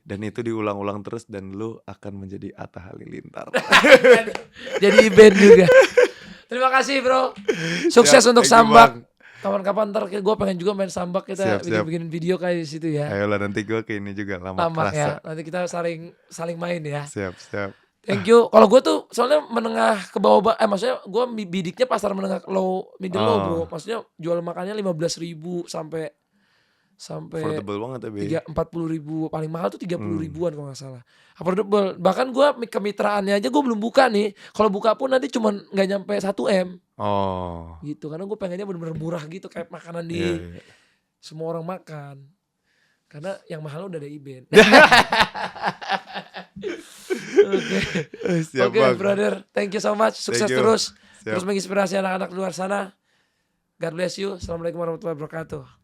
A: Dan itu diulang-ulang terus dan lu akan menjadi Atta Halilintar.
B: Jadi Iben juga. Terima kasih bro. Sukses
A: Siap,
B: untuk
A: thank you,
B: Sambak.
A: Bang.
B: Kapan-kapan ntar gue pengen juga main Sambak, kita
A: Siap.
B: bikin video kayak di situ ya.
A: Ayolah nanti gue ke ini juga lama
B: Lama ya.
A: kerasa.
B: Nanti kita saling main ya.
A: Siap.
B: Thank you. Kalau gue tuh soalnya menengah ke bawah, maksudnya gue bidiknya pasar menengah low, middle low bro. Maksudnya jual makannya 15.000 sampai
A: Affordable banget ya, Be.
B: 40.000, paling mahal tuh 30.000-an kalau nggak salah. Affordable. Bahkan gue kemitraannya aja gue belum buka nih. Kalau buka pun nanti cuman nggak nyampe 1 M.
A: Oh.
B: Gitu. Karena gue pengennya bener-bener murah gitu, kayak makanan di
A: Iya.
B: semua orang makan. Karena yang mahal udah ada Iben. Oke.
A: Siap,
B: Oke,
A: Bang.
B: brother. Thank you so much. Sukses
A: Thank you.
B: terus.
A: Siap.
B: Terus menginspirasi anak-anak luar sana. God bless you. Assalamualaikum warahmatullahi wabarakatuh.